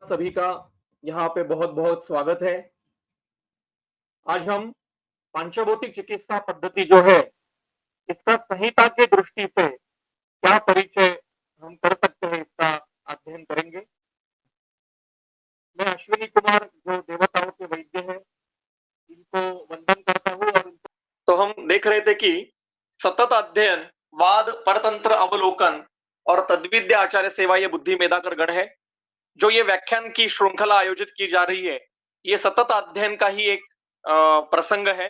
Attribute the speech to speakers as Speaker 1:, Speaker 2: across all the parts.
Speaker 1: सभी का यहाँ पे बहुत बहुत स्वागत है। आज हम पांचभौतिक चिकित्सा पद्धति जो है इसका संहिता की दृष्टि से क्या परिचय हम कर सकते हैं इसका अध्ययन करेंगे। मैं अश्विनी कुमार जो देवताओं के वैद्य हैं इनको वंदन करता हूँ और तो हम देख रहे थे कि सतत अध्ययन, वाद, परतंत्र अवलोकन और तद्विद्या आचार्य सेवा ये बुद्धि मेधाकर गण है। जो ये व्याख्यान की श्रृंखला आयोजित की जा रही है ये सतत अध्ययन का ही एक प्रसंग है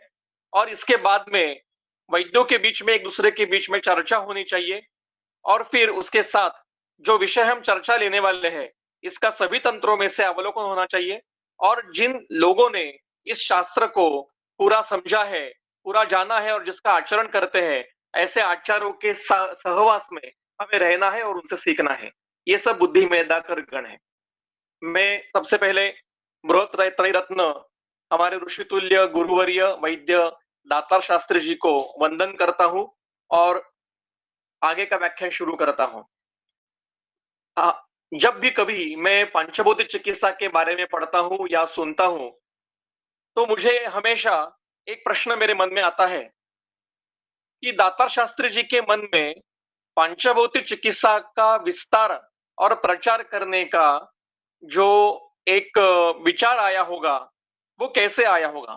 Speaker 1: और इसके बाद में वैद्यों के बीच में एक दूसरे के बीच में चर्चा होनी चाहिए और फिर उसके साथ जो विषय हम चर्चा लेने वाले हैं इसका सभी तंत्रों में से अवलोकन होना चाहिए और जिन लोगों ने इस शास्त्र को पूरा समझा है, पूरा जाना है और जिसका आचरण करते हैं, ऐसे आचार्यों के सहवास में हमें रहना है और उनसे सीखना है। ये सब बुद्धि मेधाकर गण है। मैं सबसे पहले बृहत त्रैरत्न हमारे ऋषितुल्य गुरुवर्य वैद्य दातार शास्त्री जी को वंदन करता हूं और आगे का व्याख्यान शुरू करता हूं। जब भी कभी मैं पंचभौतिक चिकित्सा के बारे में पढ़ता हूं या सुनता हूं तो मुझे हमेशा एक प्रश्न मेरे मन में आता है कि दातार शास्त्री जी के मन में पंचभौतिक चिकित्सा का विस्तार और प्रचार करने का जो एक विचार आया होगा वो कैसे आया होगा,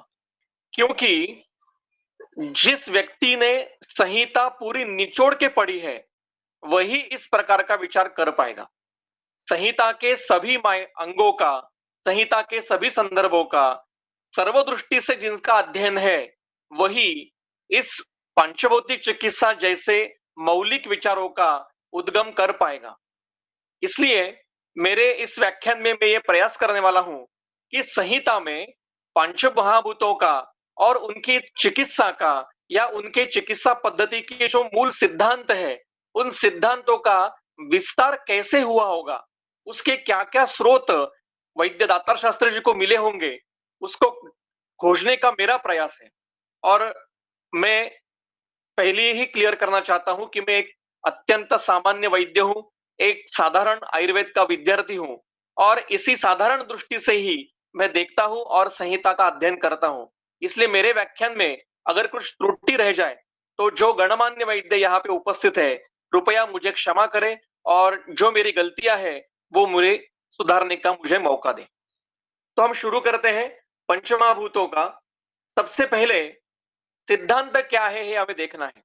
Speaker 1: क्योंकि जिस व्यक्ति ने संहिता पूरी निचोड़ के पढ़ी है वही इस प्रकार का विचार कर पाएगा। संहिता के सभी अंगों का, संहिता के सभी संदर्भों का सर्वदृष्टि से जिनका अध्ययन है वही इस पंचभौतिक चिकित्सा जैसे मौलिक विचारों का उद्गम कर पाएगा। इसलिए मेरे इस व्याख्यान में मैं ये प्रयास करने वाला हूं कि संहिता में पंच महाभूतों का और उनकी चिकित्सा का या उनके चिकित्सा पद्धति के जो मूल सिद्धांत है उन सिद्धांतों का विस्तार कैसे हुआ होगा, उसके क्या क्या स्रोत वैद्य दातार शास्त्री जी को मिले होंगे, उसको खोजने का मेरा प्रयास है। और मैं पहले ही क्लियर करना चाहता हूं कि मैं एक अत्यंत सामान्य वैद्य हूं, एक साधारण आयुर्वेद का विद्यार्थी हूं और इसी साधारण दृष्टि से ही मैं देखता हूं और संहिता का अध्ययन करता हूं। इसलिए मेरे व्याख्यान में अगर कुछ त्रुटि रह जाए तो जो गणमान्य वैद्य यहाँ पे उपस्थित है कृपया मुझे क्षमा करें और जो मेरी गलतियां है वो मुझे सुधारने का मुझे मौका दें। तो हम शुरू करते हैं पंचमहाभूतों का। सबसे पहले सिद्धांत क्या है ये हमें देखना है।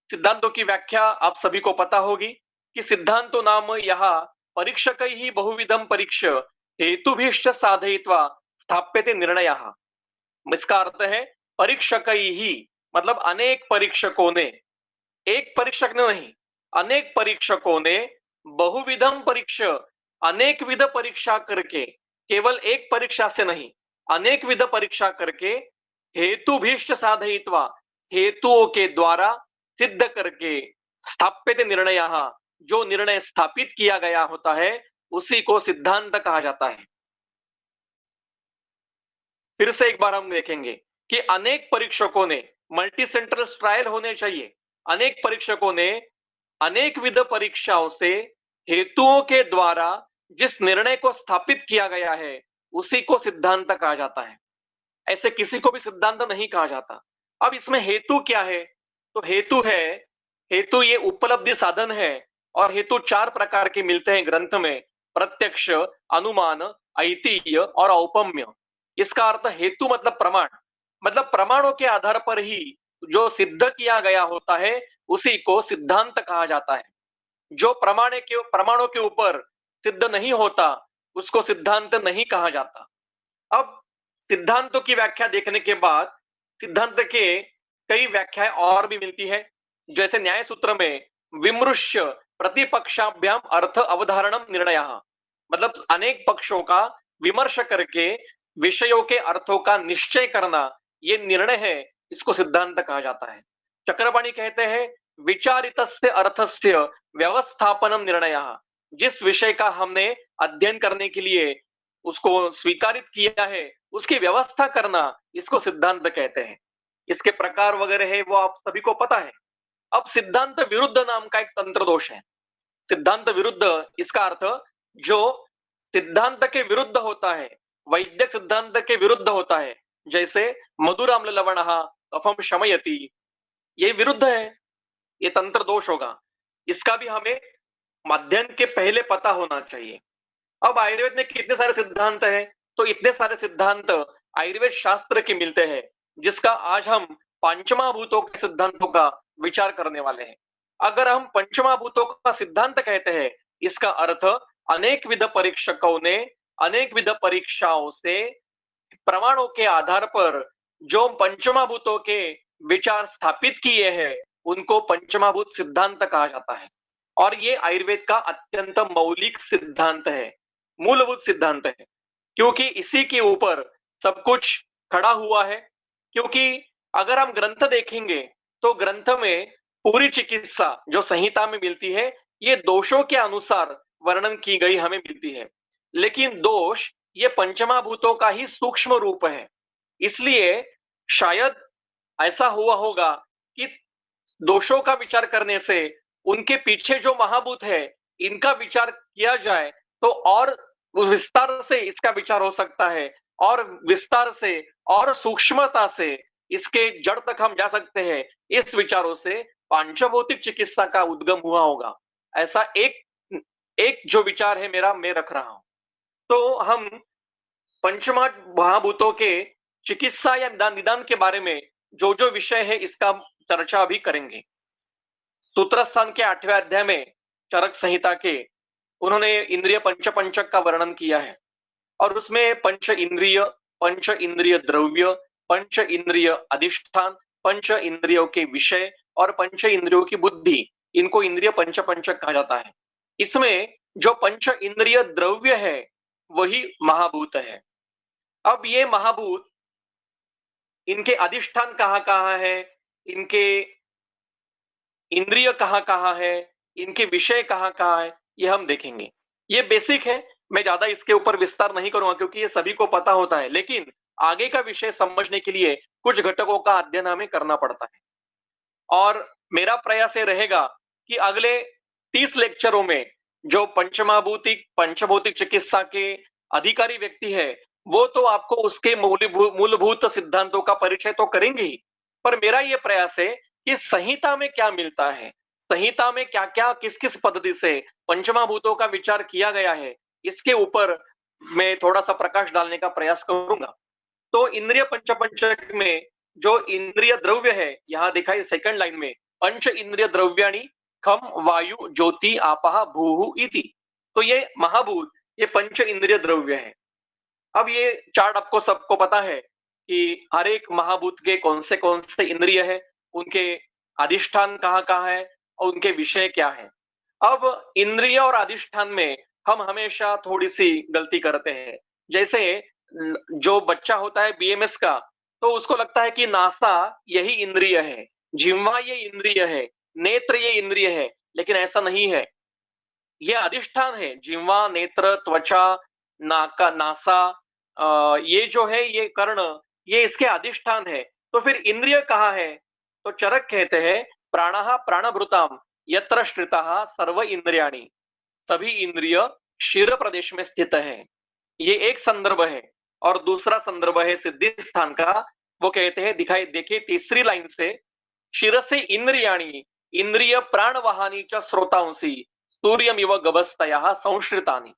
Speaker 1: सिद्धांतों की व्याख्या आप सभी को पता होगी कि सिद्धांतो नाम यहाँ परीक्षकैः बहुविधम परीक्ष हेतुभिश्च साधयित्वा स्थाप्यते निर्णयः। इसका अर्थ है परीक्षकैः मतलब अनेक परीक्षकों ने, एक परीक्षक ने नहीं, अनेक परीक्षकों ने बहुविधम परीक्ष अनेक विध परीक्षा करके, केवल एक परीक्षा से नहीं अनेक विध परीक्षा करके हेतुभिष्ट साधयित्वा हेतुओं के द्वारा सिद्ध करके स्थापित निर्णय, जो निर्णय स्थापित किया गया होता है उसी को सिद्धांत कहा जाता है। फिर से एक बार हम देखेंगे कि अनेक परीक्षकों ने, मल्टी सेंटर ट्रायल होने चाहिए, अनेक परीक्षकों ने अनेक विध परीक्षाओं से हेतुओं के द्वारा जिस निर्णय को स्थापित किया गया है उसी को सिद्धांत कहा जाता है। ऐसे किसी को भी सिद्धांत नहीं कहा जाता। अब इसमें हेतु क्या है? तो हेतु है, हेतु ये उपलब्धि साधन है और हेतु चार प्रकार के मिलते हैं ग्रंथ में, प्रत्यक्ष, अनुमान, ऐतिह्य और औपम्य। इसका अर्थ हेतु मतलब प्रमाण, मतलब प्रमाणों के आधार पर ही जो सिद्ध किया गया होता है उसी को सिद्धांत कहा जाता है। जो प्रमाणों के ऊपर सिद्ध नहीं होता उसको सिद्धांत नहीं कहा जाता। अब सिद्धांतों की व्याख्या देखने के बाद सिद्धांत के कई व्याख्याएं और भी मिलती है, जैसे न्याय सूत्र में विमृश्य प्रतिपक्षाभ्याम अर्थ अवधारणम निर्णय, मतलब अनेक पक्षों का विमर्श करके विषयों के अर्थों का निश्चय करना ये निर्णय है, इसको सिद्धांत कहा जाता है। चक्रपाणी कहते हैं विचारितस्य अर्थस्य व्यवस्थापनम निर्णय, जिस विषय का हमने अध्ययन करने के लिए उसको स्वीकारित किया है उसकी व्यवस्था करना, इसको सिद्धांत कहते हैं। इसके प्रकार वगैरह है वो आप सभी को पता है। अब सिद्धांत विरुद्ध नाम का एक तंत्र दोष है। सिद्धांत विरुद्ध इसका अर्थ जो सिद्धांत के विरुद्ध होता है, वैद्यक सिद्धांत के विरुद्ध होता है, जैसे मधुराम्ल लवणः कफम शमयति, ये विरुद्ध है, ये तंत्र दोष होगा। इसका भी हमें अध्ययन के पहले पता होना चाहिए। अब आयुर्वेद में कितने सारे सिद्धांत हैं, तो इतने सारे सिद्धांत आयुर्वेद शास्त्र के मिलते हैं, जिसका आज हम पंचमहाभूतों के सिद्धांतों का विचार करने वाले हैं। अगर हम पंचमहाभूतों का सिद्धांत कहते हैं, इसका अर्थ अनेक विध परीक्षकों ने अनेक विध परीक्षाओं से प्रमाणों के आधार पर जो पंचमहाभूतों के विचार स्थापित किए हैं, उनको पंचमहाभूत सिद्धांत कहा जाता है। और ये आयुर्वेद का अत्यंत मौलिक सिद्धांत है, मूलभूत सिद्धांत है, क्योंकि इसी के ऊपर सब कुछ खड़ा हुआ है। क्योंकि अगर हम ग्रंथ देखेंगे तो ग्रंथ में पूरी चिकित्सा जो संहिता में मिलती है, ये दोषों के अनुसार वर्णन की गई हमें मिलती है, लेकिन दोष ये पंचमहाभूतों का ही सूक्ष्म रूप है। इसलिए शायद ऐसा हुआ होगा कि दोषों का विचार करने से उनके पीछे जो महाभूत है, इनका विचार किया जाए तो और विस्तार से इसका विचार हो सकता है, और विस्तार से और सूक्ष्मता से इसके जड़ तक हम जा सकते हैं। इस विचारों से पांचभौतिक चिकित्सा का उद्गम हुआ होगा, ऐसा एक एक जो विचार है मेरा, मैं रख रहा हूं। तो हम पंचमा महाभूतों के चिकित्सा या निदान के बारे में जो जो विषय है, इसका चर्चा अभी करेंगे। सूत्रस्थान के 8वें अध्याय में चरक संहिता के उन्होंने इंद्रिय पंचक का वर्णन किया है, और उसमें पंच इंद्रिय द्रव्य, पंच इंद्रिय अधिष्ठान, पंच इंद्रियों के विषय और पंच इंद्रियों की बुद्धि, इनको इंद्रिय पंचक कहा जाता है। इसमें जो पंच इंद्रिय द्रव्य है वही महाभूत है। अब ये महाभूत, इनके अधिष्ठान कहाँ कहाँ है, इनके इंद्रिय कहाँ कहाँ है, इनके विषय कहाँ कहाँ है, ये हम देखेंगे। ये बेसिक है, मैं ज्यादा इसके ऊपर विस्तार नहीं करूंगा क्योंकि ये सभी को पता होता है, लेकिन आगे का विषय समझने के लिए कुछ घटकों का अध्ययन हमें करना पड़ता है। और मेरा प्रयास ये रहेगा कि अगले 30 लेक्चरों में जो पंचभौतिक चिकित्सा के अधिकारी व्यक्ति है, वो तो आपको उसके मूलभूत सिद्धांतों का परिचय तो करेंगे ही, पर मेरा ये प्रयास है कि संहिता में क्या मिलता है, संहिता में क्या क्या किस किस पद्धति से पंचमहाभूतों का विचार किया गया है, इसके ऊपर मैं थोड़ा सा प्रकाश डालने का प्रयास करूंगा। तो इंद्रिय पंचक में जो इंद्रिय द्रव्य है, यहां दिखाई सेकंड लाइन में, पंच इंद्रिय द्रव्याणि खम वायु ज्योति आपः भूः इति। तो ये महाभूत, ये पंच इंद्रिय द्रव्य है। अब ये चार्ट आपको सबको पता है कि हर एक महाभूत के कौन से इंद्रिय है, उनके अधिष्ठान कहाँ कहाँ है और उनके विषय क्या है। अब इंद्रिय और अधिष्ठान में हम हमेशा थोड़ी सी गलती करते हैं। जैसे जो बच्चा होता है बीएमएस का, तो उसको लगता है कि नासा यही इंद्रिय है, जिह्वा ये इंद्रिय है, नेत्र ये इंद्रिय है, लेकिन ऐसा नहीं है। ये अधिष्ठान है, जिह्वा, नेत्र, त्वचा, नासा, ये जो है, ये कर्ण, ये इसके अधिष्ठान है। तो फिर इंद्रिय कहाँ है? तो चरक कहते हैं प्राणः प्राणभृताम यत्र श्रितः सर्व इंद्रियाणि, सभी इंद्रिय शिर प्रदेश में स्थित है। ये एक संदर्भ है। और दूसरा संदर्भ है सिद्धि स्थान का, वो कहते हैं, दिखाई देखिए तीसरी लाइन से, शिरसे इंद्रियाणि इंद्रिय प्राणवाहानी च स्रोतांसी सूर्यमिव गभस्तयः संश्रितानि।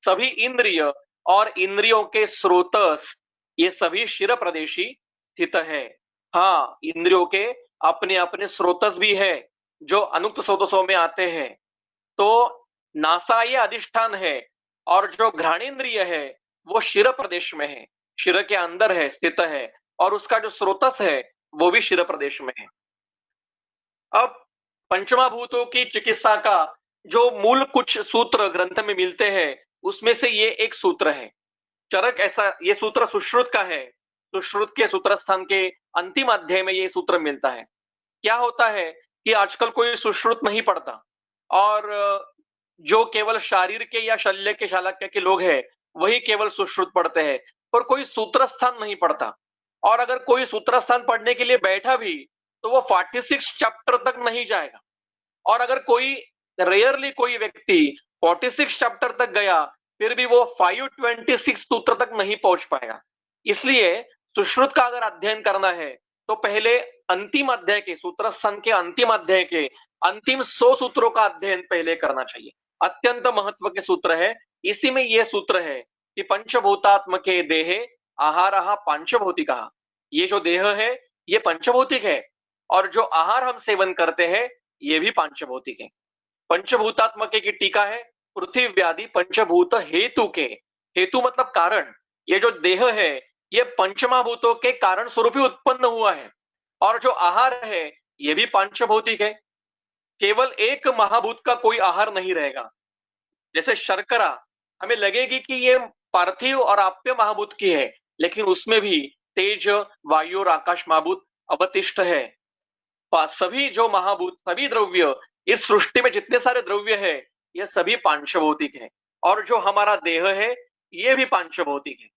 Speaker 1: सभी इंद्रिय और इंद्रियों के स्रोतस, ये सभी शिर प्रदेशी स्थित है। हाँ, इंद्रियों के अपने अपने स्रोतस भी है जो अनुक्त स्रोतसों में आते हैं। तो नासा ये अधिष्ठान है, और जो घ्राणेन्द्रिय है वो शिर प्रदेश में है, शिर के अंदर है, स्थित है, और उसका जो स्रोतस है वो भी शिर प्रदेश में है। अब पंचमहाभूतों की चिकित्सा का जो मूल कुछ सूत्र ग्रंथ में मिलते हैं, उसमें से ये एक सूत्र है। चरक ऐसा, ये सूत्र सुश्रुत का है, सुश्रुत के सूत्र स्थान के अंतिम अध्याय में ये सूत्र मिलता है। क्या होता है कि आजकल कोई सुश्रुत नहीं पढ़ता, और जो केवल शारीर के या शल्य के शालक्य के लोग हैं वही केवल सुश्रुत पढ़ते हैं, पर कोई सूत्र स्थान नहीं पढ़ता। और अगर कोई सूत्र स्थान पढ़ने के लिए बैठा भी तो वो 46 चैप्टर तक नहीं जाएगा। और अगर कोई रेयरली कोई व्यक्ति 46 चैप्टर तक गया फिर भी वो 526 सूत्र तक नहीं पहुंच पाएगा। इसलिए सुश्रुत का अगर अध्ययन करना है तो पहले अंतिम अध्याय के सूत्र संघ के अंतिम अध्याय के अंतिम 100 सूत्रों का अध्ययन पहले करना चाहिए। अत्यंत महत्व के सूत्र है। इसी में यह सूत्र है कि पंचभूतात्मके देहे आहारः पांचभौतिकः। ये जो देह है ये पंचभौतिक है और जो आहार हम सेवन करते हैं ये भी पांचभौतिक है। पंचभूतात्मक की टीका है पृथ्वी व्याधि पंचभूत हेतु के। हेतु मतलब कारण। ये जो देह है ये पंचमहाभूतों के कारण स्वरूप ही उत्पन्न हुआ है और जो आहार है ये भी पांचभौतिक है। केवल एक महाभूत का कोई आहार नहीं रहेगा। जैसे शर्करा हमें लगेगी कि ये पार्थिव और आप्य महाभूत की है, लेकिन उसमें भी तेज वायु और आकाश महाभूत अवतिष्ठ है। सभी जो महाभूत सभी द्रव्य इस सृष्टि में जितने सारे द्रव्य है ये सभी पांचभौतिक है और जो हमारा देह है ये भी पांचभौतिक है।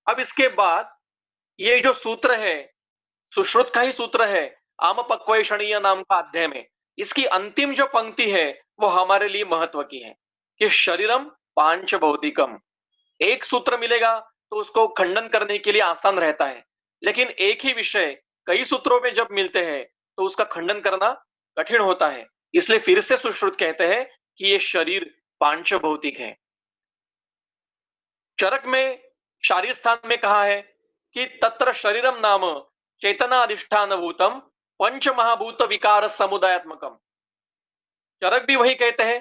Speaker 1: अब इसके बाद ये जो सूत्र है सुश्रुत का ही सूत्र है आम पक्वैषणीय नाम का अध्याय में इसकी अंतिम जो पंक्ति है वो हमारे लिए महत्व की है कि शरीरम पांचभौतिकम। एक सूत्र मिलेगा तो उसको खंडन करने के लिए आसान रहता है, लेकिन एक ही विषय कई सूत्रों में जब मिलते हैं तो उसका खंडन करना कठिन होता है। इसलिए फिर से सुश्रुत कहते हैं कि ये शरीर पांचभौतिक है। चरक में शारीर स्थान में कहा है कि तत्र शरीरम नाम चेतनाधिष्ठान भूतम पंच महाभूत विकार समुदायात्मकम। चरक भी वही कहते हैं।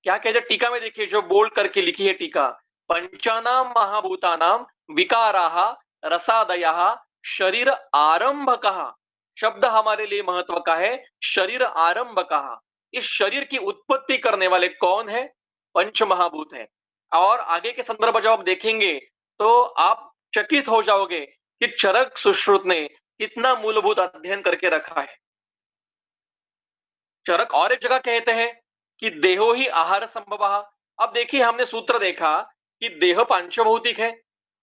Speaker 1: क्या कहते हैं टीका में देखिए जो बोल्ड करके लिखी है टीका, पंचानाम महाभूतानाम विकाराः रसादयः शरीर आरंभकः। शब्द हमारे लिए महत्व का है, शरीर आरंभकः। इस शरीर की उत्पत्ति करने वाले कौन है? पंच महाभूत है। और आगे के संदर्भ जब आप देखेंगे तो आप चकित हो जाओगे कि चरक सुश्रुत ने कितना मूलभूत अध्ययन करके रखा है। चरक और एक जगह कहते हैं कि देहो ही आहार संभवः। अब देखिए हमने सूत्र देखा कि देह पांचभौतिक है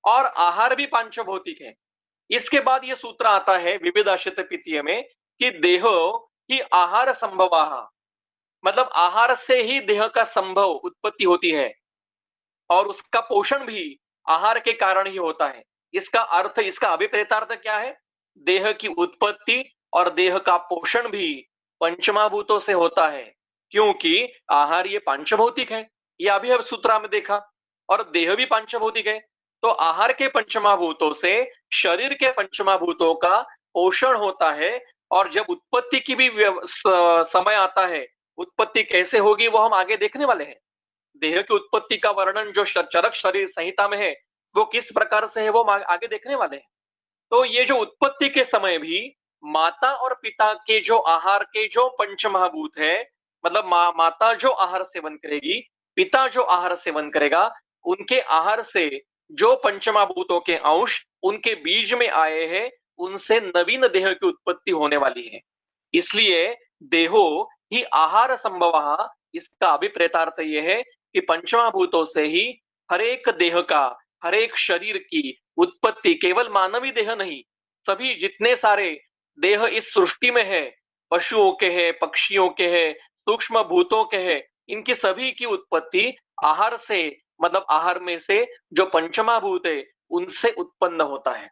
Speaker 1: और आहार भी पांचभौतिक है। इसके बाद यह सूत्र आता है विविधाश्रित पितीय में कि देहो ही आहार संभवः, मतलब आहार से ही देह का संभव उत्पत्ति होती है और उसका पोषण भी आहार के कारण ही होता है। इसका अर्थ इसका अभिप्रेतार्थ क्या है? देह की उत्पत्ति और देह का पोषण भी पंचमहाभूतों से होता है, क्योंकि आहार ये पांचभौतिक है। ये अभी अब सूत्र में देखा। और देह भी पांचभौतिक है तो आहार के पंचमहाभूतों से शरीर के पंचमहाभूतों का पोषण होता है। और जब उत्पत्ति की भी समय आता है, उत्पत्ति कैसे होगी वो हम आगे देखने वाले हैं। देह की उत्पत्ति का वर्णन जो चरक शरीर संहिता में है वो किस प्रकार से है वो आगे देखने वाले हैं। तो ये जो उत्पत्ति के समय भी माता और पिता के जो आहार के जो पंचमहाभूत है, मतलब माता जो आहार सेवन करेगी, पिता जो आहार सेवन करेगा, उनके आहार से जो पंचमहाभूतों के अंश उनके बीज में आए हैं उनसे नवीन देह की उत्पत्ति होने वाली है। इसलिए देहो ही आहार संभवः, इसका अभिप्रेतार्थ यह है कि पंचमहाभूतों से ही हरेक देह का हरेक शरीर की उत्पत्ति, केवल मानवी देह नहीं, सभी जितने सारे देह इस सृष्टि में है, पशुओं के है, पक्षियों के है, सूक्ष्म भूतों के है, इनकी सभी की उत्पत्ति आहार से, मतलब आहार में से जो पंचमहाभूत है उनसे उत्पन्न होता है।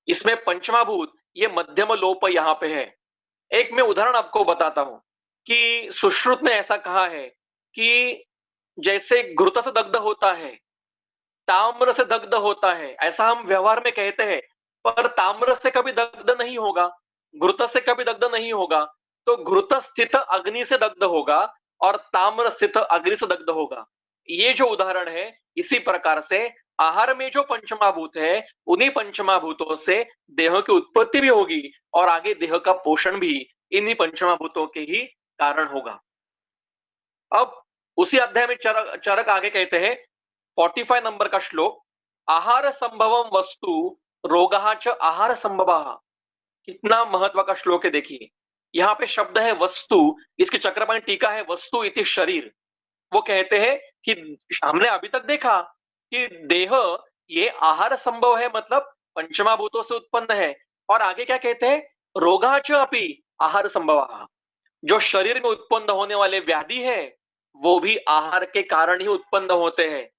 Speaker 1: इसमें पंचमहाभूत ये मध्यम लोप यहां पे है। एक मैं उदाहरण आपको बताता हूं कि सुश्रुत ने ऐसा कहा है कि जैसे घृत से दग्ध होता है, ताम्र से दग्ध होता है, ऐसा हम व्यवहार में कहते हैं, पर ताम्र से कभी दग्ध नहीं होगा, घृत से कभी दग्ध नहीं होगा। तो घृत स्थित अग्नि से दग्ध होगा और ताम्र स्थित अग्नि से दग्ध होगा। ये जो उदाहरण है, इसी प्रकार से आहार में जो पंचमहाभूत है उन्हीं पंचमहाभूतों से देह की उत्पत्ति भी होगी और आगे देह का पोषण भी इन्हीं पंचमहाभूतों के ही कारण होगा। अब उसी अध्याय में चरक आगे कहते हैं 45 नंबर का श्लोक, आहार संभवम वस्तु रोगः च आहार संभवः। कितना महत्व का श्लोक है देखिए। यहाँ पे शब्द है वस्तु, इसकी चक्रपाणी टीका है वस्तु इति शरीर। वो कहते हैं कि हमने अभी तक देखा कि देह ये आहार संभव है, मतलब पंचमहाभूतों से उत्पन्न है। और आगे क्या कहते हैं? रोगः च अपि आहार संभवः। जो शरीर में उत्पन्न होने वाले व्याधि है वो भी आहार के कारण ही उत्पन्न होते हैं।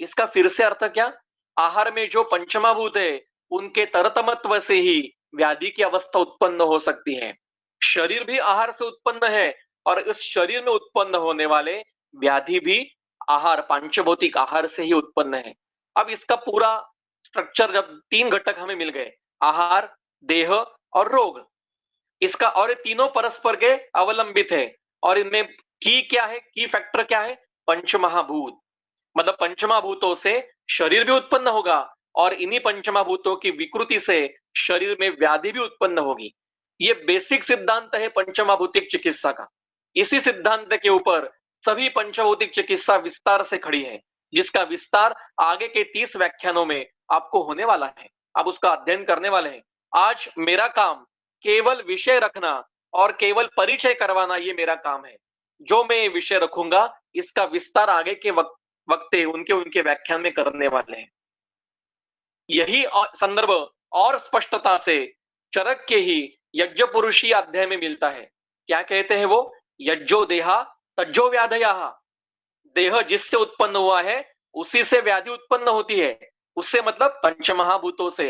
Speaker 1: इसका फिर से अर्थ क्या? आहार में जो पंचमाभूत है उनके तरतमत्व से ही व्याधि की अवस्था उत्पन्न हो सकती है। शरीर भी आहार से उत्पन्न है और इस शरीर में उत्पन्न होने वाले व्याधि भी आहार, पांचभौतिक आहार से ही उत्पन्न है। अब इसका पूरा स्ट्रक्चर, जब तीन घटक हमें मिल गए, आहार, देह और रोग, इसका, और ये तीनों परस्पर के अवलंबित है। और इनमें की क्या है, की फैक्टर क्या है? पंचमहाभूत। मतलब पंचमहाभूतों से शरीर भी उत्पन्न होगा और इन्हीं पंचमहाभूतों की विकृति से शरीर में व्याधि भी उत्पन्न होगी। ये बेसिक सिद्धांत है पंचमहाभूतिक चिकित्सा का। इसी सिद्धांत के ऊपर सभी पंचभौतिक चिकित्सा विस्तार से खड़ी है, जिसका विस्तार आगे के 30 व्याख्यानों में आपको होने वाला है। आप उसका अध्ययन करने वाले हैं। आज मेरा काम केवल विषय रखना और केवल परिचय करवाना, ये मेरा काम है। जो मैं ये विषय रखूंगा इसका विस्तार आगे के वक्ते उनके उनके व्याख्यान में करने वाले हैं। यही संदर्भ और स्पष्टता से चरक के ही यज्ञ पुरुषी अध्याय में मिलता है। क्या कहते हैं वो? यज्ञो देहा तज्जो व्याधया। देह जिससे उत्पन्न हुआ है उसी से व्याधि उत्पन्न होती है। उससे मतलब पंचमहाभूतों से।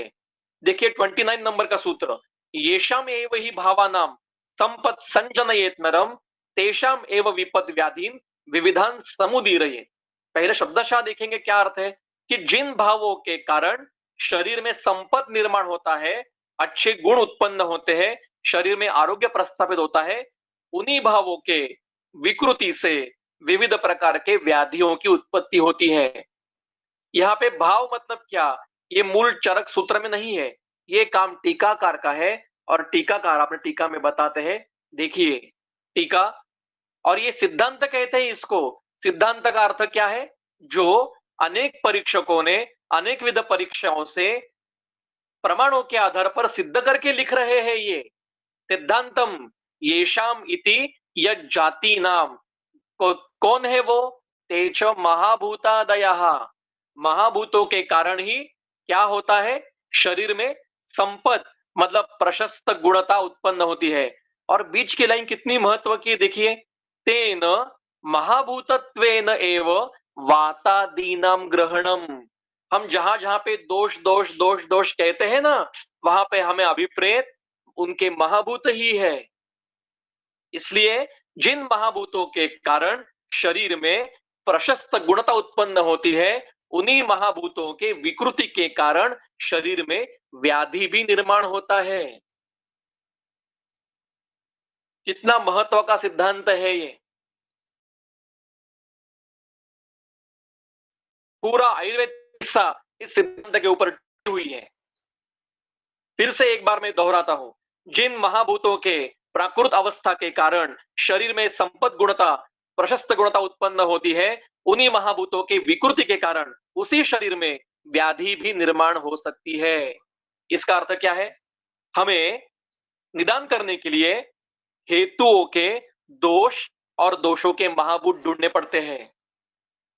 Speaker 1: देखिए 29 नंबर का सूत्र, येषाम एव ही भावानाम संपत संजनयेत नरम तेषाम एव विपद व्याधीन विविधान समुदीरयेत। पहले शब्दशः देखेंगे क्या अर्थ है कि जिन भावों के कारण शरीर में संपत निर्माण होता है, अच्छे गुण उत्पन्न होते हैं, शरीर में आरोग्य प्रस्थापित होता है, उन्हीं भावों के विकृति से विविध प्रकार के व्याधियों की उत्पत्ति होती है। यहाँ पे भाव मतलब क्या, ये मूल चरक सूत्र में नहीं है, ये काम टीकाकार का है। और टीकाकार अपने टीका में बताते हैं। देखिए टीका, और ये सिद्धांत कहते हैं इसको। सिद्धांत का अर्थ क्या है? जो अनेक परीक्षकों ने अनेक विध परीक्षाओं से प्रमाणों के आधार पर सिद्ध करके लिख रहे हैं। ये सिद्धांतम येषाम इति यज् जाति नाम, कौन है वो? तेज महाभूतादयः। महाभूतों के कारण ही क्या होता है? शरीर में संपद मतलब प्रशस्त गुणता उत्पन्न होती है। और बीच की लाइन कितनी महत्व की, देखिए, तेन महाभूतत्वेन एव वातादीनाम ग्रहणम। हम जहां जहां पे दोष दोष दोष दोष कहते हैं ना, वहां पे हमें अभिप्रेत उनके महाभूत ही है। इसलिए जिन महाभूतों के कारण शरीर में प्रशस्त गुणता उत्पन्न होती है, उन्हीं महाभूतों के विकृति के कारण शरीर में व्याधि भी निर्माण होता है। कितना महत्व का सिद्धांत है ये। पूरा आयुर्वेद चिकित्सा इस सिद्धांत के ऊपर टिकी हुई है। फिर से एक बार मैं दोहराता हूं, जिन महाभूतों के प्राकृत अवस्था के कारण शरीर में संपद गुणता, प्रशस्त गुणता उत्पन्न होती है, उन्हीं महाभूतों के विकृति के कारण उसी शरीर में व्याधि भी निर्माण हो सकती है। इसका अर्थ क्या है? हमें निदान करने के लिए हेतुओं के दोष और दोषों के महाभूत ढूंढने पड़ते हैं।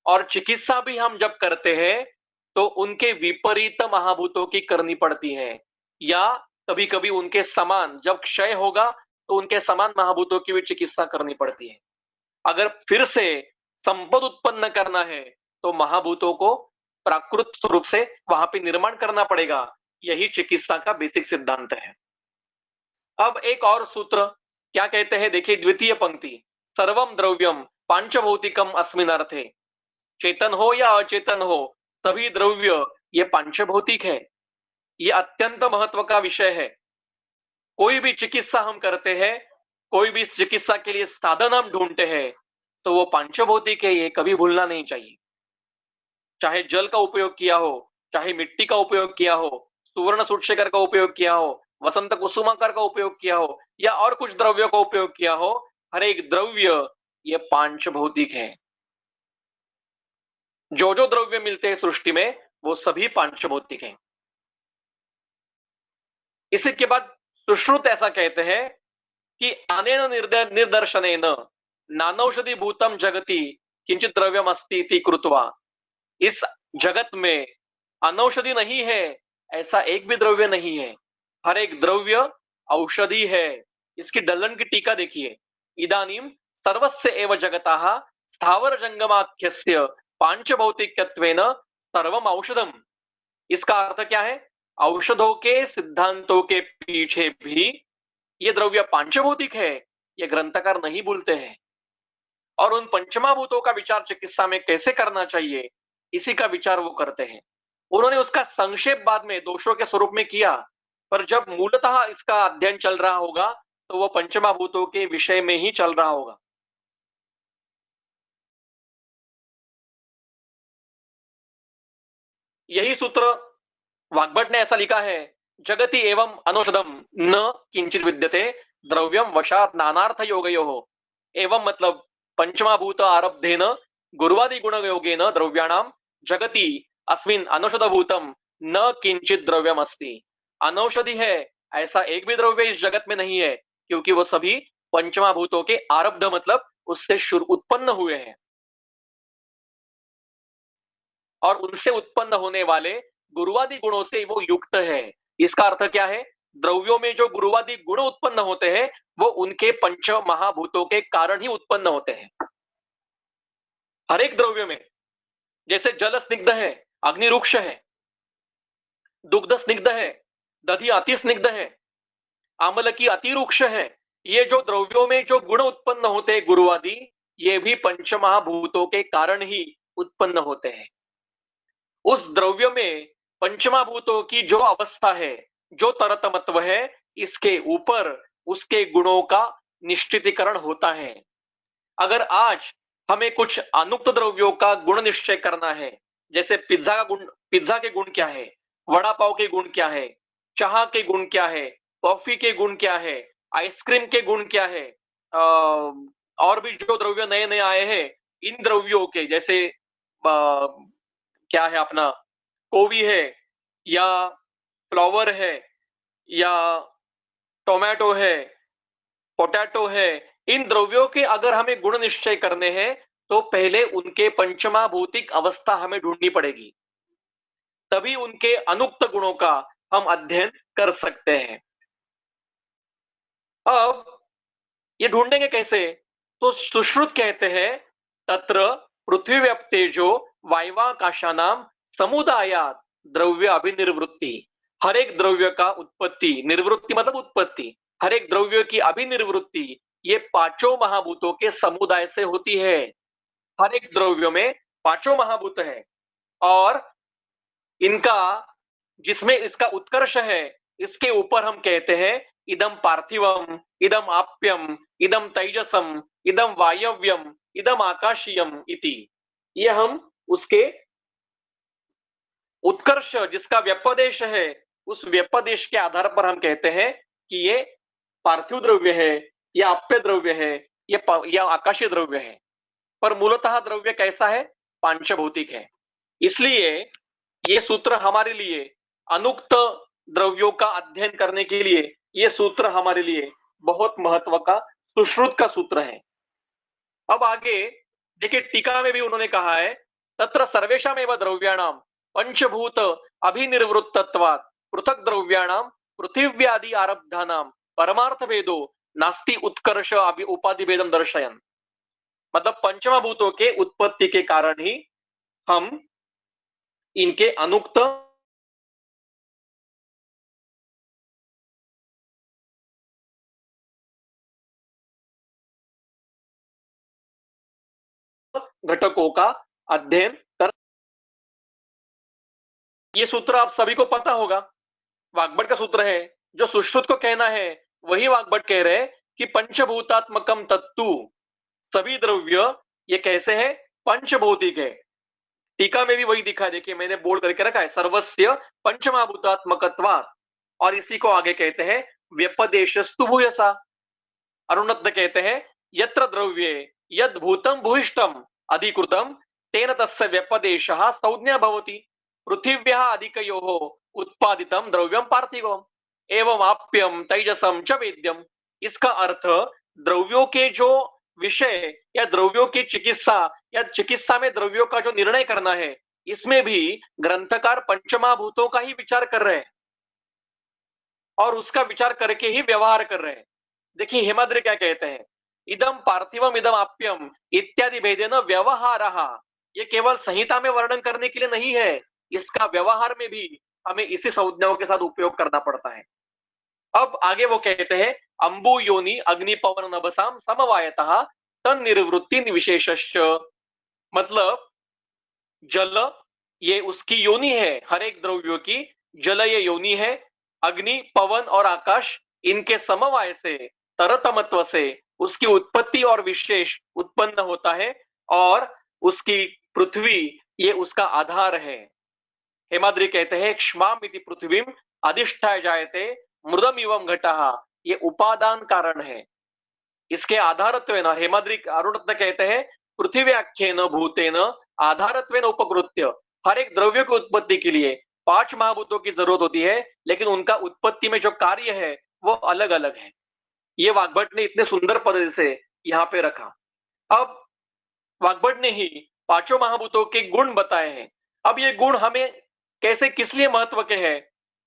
Speaker 1: और चिकित्सा भी हम जब करते हैं तो उनके विपरीत महाभूतों की करनी पड़ती है, या कभी कभी उनके समान, जब क्षय होगा तो उनके समान महाभूतों की भी चिकित्सा करनी पड़ती है। अगर फिर से संपद उत्पन्न करना है तो महाभूतों को प्राकृत स्वरूप से वहां पे निर्माण करना पड़ेगा। यही चिकित्सा का बेसिक सिद्धांत है। अब एक और सूत्र क्या कहते हैं, देखिए द्वितीय पंक्ति, सर्वम द्रव्यम पांचभौतिकम अस्मिन अर्थे। चेतन हो या अचेतन हो, सभी द्रव्य ये पांचभौतिक है। ये अत्यंत महत्व का विषय है। कोई भी चिकित्सा हम करते हैं, कोई भी चिकित्सा के लिए साधन हम ढूंढते हैं, तो वो पांचभौतिक है, ये कभी भूलना नहीं चाहिए। चाहे जल का उपयोग किया हो, चाहे मिट्टी का उपयोग किया हो, सुवर्ण सूर्यशेखर का उपयोग किया हो, वसंत कुसुमाकर का उपयोग किया हो, या और कुछ द्रव्यों का उपयोग किया हो, हर एक द्रव्य ये पांचभौतिक है। जो जो द्रव्य मिलते हैं सृष्टि में वो सभी पांचभौतिक हैं। इसी के बाद सुश्रुत ऐसा कहते हैं कि अनेन निर्दर्शनेन नानौषधि भूतम जगति किंचित द्रव्यम अस्ति इति कृत्वा। इस जगत में अनौषधि नहीं है, ऐसा एक भी द्रव्य नहीं है। हर एक द्रव्य औषधि है। इसकी डलन की टीका देखिए, इदानीम सर्वस्य एव जगतः स्थावर जंगमाख्यस्य पांचभौतिकत्वेन सर्वम औषधम। इसका अर्थ क्या है? औषधों के सिद्धांतों के पीछे भी ये द्रव्य पांचभौतिक है, ये ग्रंथकार नहीं भूलते हैं। और उन पंचमाभूतों का विचार चिकित्सा में कैसे करना चाहिए, इसी का विचार वो करते हैं। उन्होंने उसका संक्षेप बाद में दोषों के स्वरूप में किया, पर जब मूलतः इसका अध्ययन चल रहा होगा तो वो पंचमाभूतों के विषय में ही चल रहा होगा। यही सूत्र वाग्भट ने ऐसा लिखा है, जगति एवं अनौषधम न किंचित विद्यते द्रव्यम वशात नानार्थ योगयोः। एवं मतलब पंचमाभूत आरब्धेन गुरुवादि गुण योगेन द्रव्याणाम जगति अस्मिन अनौषधभूतम न किंचित द्रव्यम अस्ति। अनौषधि है ऐसा एक भी द्रव्य इस जगत में नहीं है, क्योंकि वो सभी पंचमाभूतों के आरब्ध मतलब उससे शुरू उत्पन्न हुए हैं और उनसे उत्पन्न होने वाले गुरुवादी गुणों से वो युक्त है। इसका अर्थ क्या है? द्रव्यों में जो गुरुवादी गुण उत्पन्न होते हैं वो उनके पंच महाभूतों के कारण ही उत्पन्न होते हैं। हर एक द्रव्य में, जैसे जल स्निग्ध है, अग्नि रुक्ष है, दुग्ध स्निग्ध है, दधि अति स्निग्ध है, आमल की अति रुक्ष है। ये जो द्रव्यों में जो गुण उत्पन्न होते हैं गुरुवादी, ये भी पंच महाभूतों के कारण ही उत्पन्न होते हैं। उस द्रव्य में पंचमाभूतों की जो अवस्था है, जो तरतमत्व है, इसके ऊपर उसके गुणों का निश्चितीकरण होता है। अगर आज हमें कुछ अनुक्त द्रव्यों का गुण निश्चय करना है, जैसे पिज्जा का गुण, पिज्जा के गुण क्या है, वड़ा पाव के गुण क्या है, चाह के गुण क्या है, कॉफी के गुण क्या है, आइसक्रीम के गुण क्या है, और भी जो द्रव्य नए नए आए हैं, इन द्रव्यों के जैसे क्या है अपना कोवी है या फ्लावर है या टोमेटो है, पोटैटो है, इन द्रव्यों के अगर हमें गुण निश्चय करने हैं तो पहले उनके पंचमाभूतिक अवस्था हमें ढूंढनी पड़ेगी, तभी उनके अनुक्त गुणों का हम अध्ययन कर सकते हैं। अब ये ढूंढेंगे कैसे? तो सुश्रुत कहते हैं तत्र पृथ्वी व्यप्तेजो वायवाकाशानाम समुदायात द्रव्य अभिनिर्वृत्ति। हर एक द्रव्य का उत्पत्ति, निर्वृत्ति मतलब उत्पत्ति, हर एक द्रव्य की अभिनिर्वृत्ति ये पांचों महाभूतों के समुदाय से होती है। हर एक द्रव्य में पांचों महाभूत है और इनका जिसमें इसका उत्कर्ष है, इसके ऊपर हम कहते हैं इदम पार्थिवम, इदम आप्यम, इदम तैजसम, इदम वायव्यम, इदम आकाशीयम इति। ये हम उसके उत्कर्ष जिसका व्यपदेश है, उस व्यपदेश के आधार पर हम कहते हैं कि ये पार्थिव द्रव्य है, या आप्य द्रव्य है, या आकाशीय द्रव्य है। पर मूलतः द्रव्य कैसा है? पांचभौतिक है। इसलिए ये सूत्र हमारे लिए अनुक्त द्रव्यों का अध्ययन करने के लिए, ये सूत्र हमारे लिए बहुत महत्व का सुश्रुत का सूत्र है। अब आगे देखिए, टीका में भी उन्होंने कहा है तत्र सर्वेषामेव द्रव्याणाम पंचभूत अभिनिर्वृत्तत्वात् पृथक द्रव्याणाम पृथिव्यादि आरब्धानाम परमार्थ भेदो नास्ति उत्कर्ष उपाधि भेदम दर्शयन। मतलब पंचमभूतों के उत्पत्ति के कारण ही हम इनके अनुक्त घटकों का अध्ययन कर। ये सूत्र आप सभी को पता होगा, वाग्भट का सूत्र है। जो सुश्रुत को कहना है वही वाग्भट कह रहे हैं कि पंचभूतात्मकम तत्तु, सभी द्रव्य ये कैसे है? पंचभौतिक है। टीका में भी वही दिखा, देखिए मैंने बोल्ड करके रखा है, सर्वस्य पंचमाभूतात्मकत्वात्। और इसी को आगे कहते हैं व्यपदेशस्तु भूयसा। अरुणद कहते हैं यत्र द्रव्ये यद भूतम भूयिष्ठम अधिकृतम तेन तस्य व्यपदेशः संज्ञा भवति। पृथिव्याः अधिकयोः उत्पादितम द्रव्यम पार्थिवम एवं आप्यम तैजसम च वेद्यम। इसका अर्थ द्रव्यों के जो विषय या द्रव्यों की चिकित्सा या चिकित्सा में द्रव्यों का जो निर्णय करना है, इसमें भी ग्रंथकार पंचमाभूतों का ही विचार कर रहे हैं और उसका विचार करके ही व्यवहार कर रहे हैं। देखिए हेमाद्रि क्या कहते हैं, इदम पार्थिवम इदम आप्यम इत्यादि भेदेन व्यवहारः। ये केवल संहिता में वर्णन करने के लिए नहीं है, इसका व्यवहार में भी हमें इसी संज्ञाओं के साथ उपयोग करना पड़ता है। अब आगे वो कहते हैं, अंबु योनि अग्नि पवन नभसाम समवायतः तन निर्वृत्ति विशेषश्च। मतलब जल ये उसकी योनि है, हर एक द्रव्यों की जल ये योनि है, अग्नि पवन और आकाश इनके समवाय से, तरतमत्व से उसकी उत्पत्ति और विशेष उत्पन्न होता है, और उसकी पृथ्वी ये उसका आधार है। हेमाद्रि कहते हैं, क्ष्मामिति पृथ्वीम अधिष्ठाय जायते मृदम एवं घटः, ये उपादान कारण है। इसके आधारत्वेन, हेमाद्रि अरुणरत्न कहते हैं, पृथ्व्याख्येन भूतेन आधारत्वेन उपकृत्य, हर एक द्रव्य की उत्पत्ति के लिए 5 महाभूतों की जरूरत होती है, लेकिन उनका उत्पत्ति में जो कार्य है वो अलग अलग है। ये वाग्भट ने इतने सुंदर पद्धति से यहाँ पे रखा। अब वाग्भट ने ही 5 महाभूतों के गुण बताए हैं। अब ये गुण हमें कैसे, किस लिए महत्व के हैं?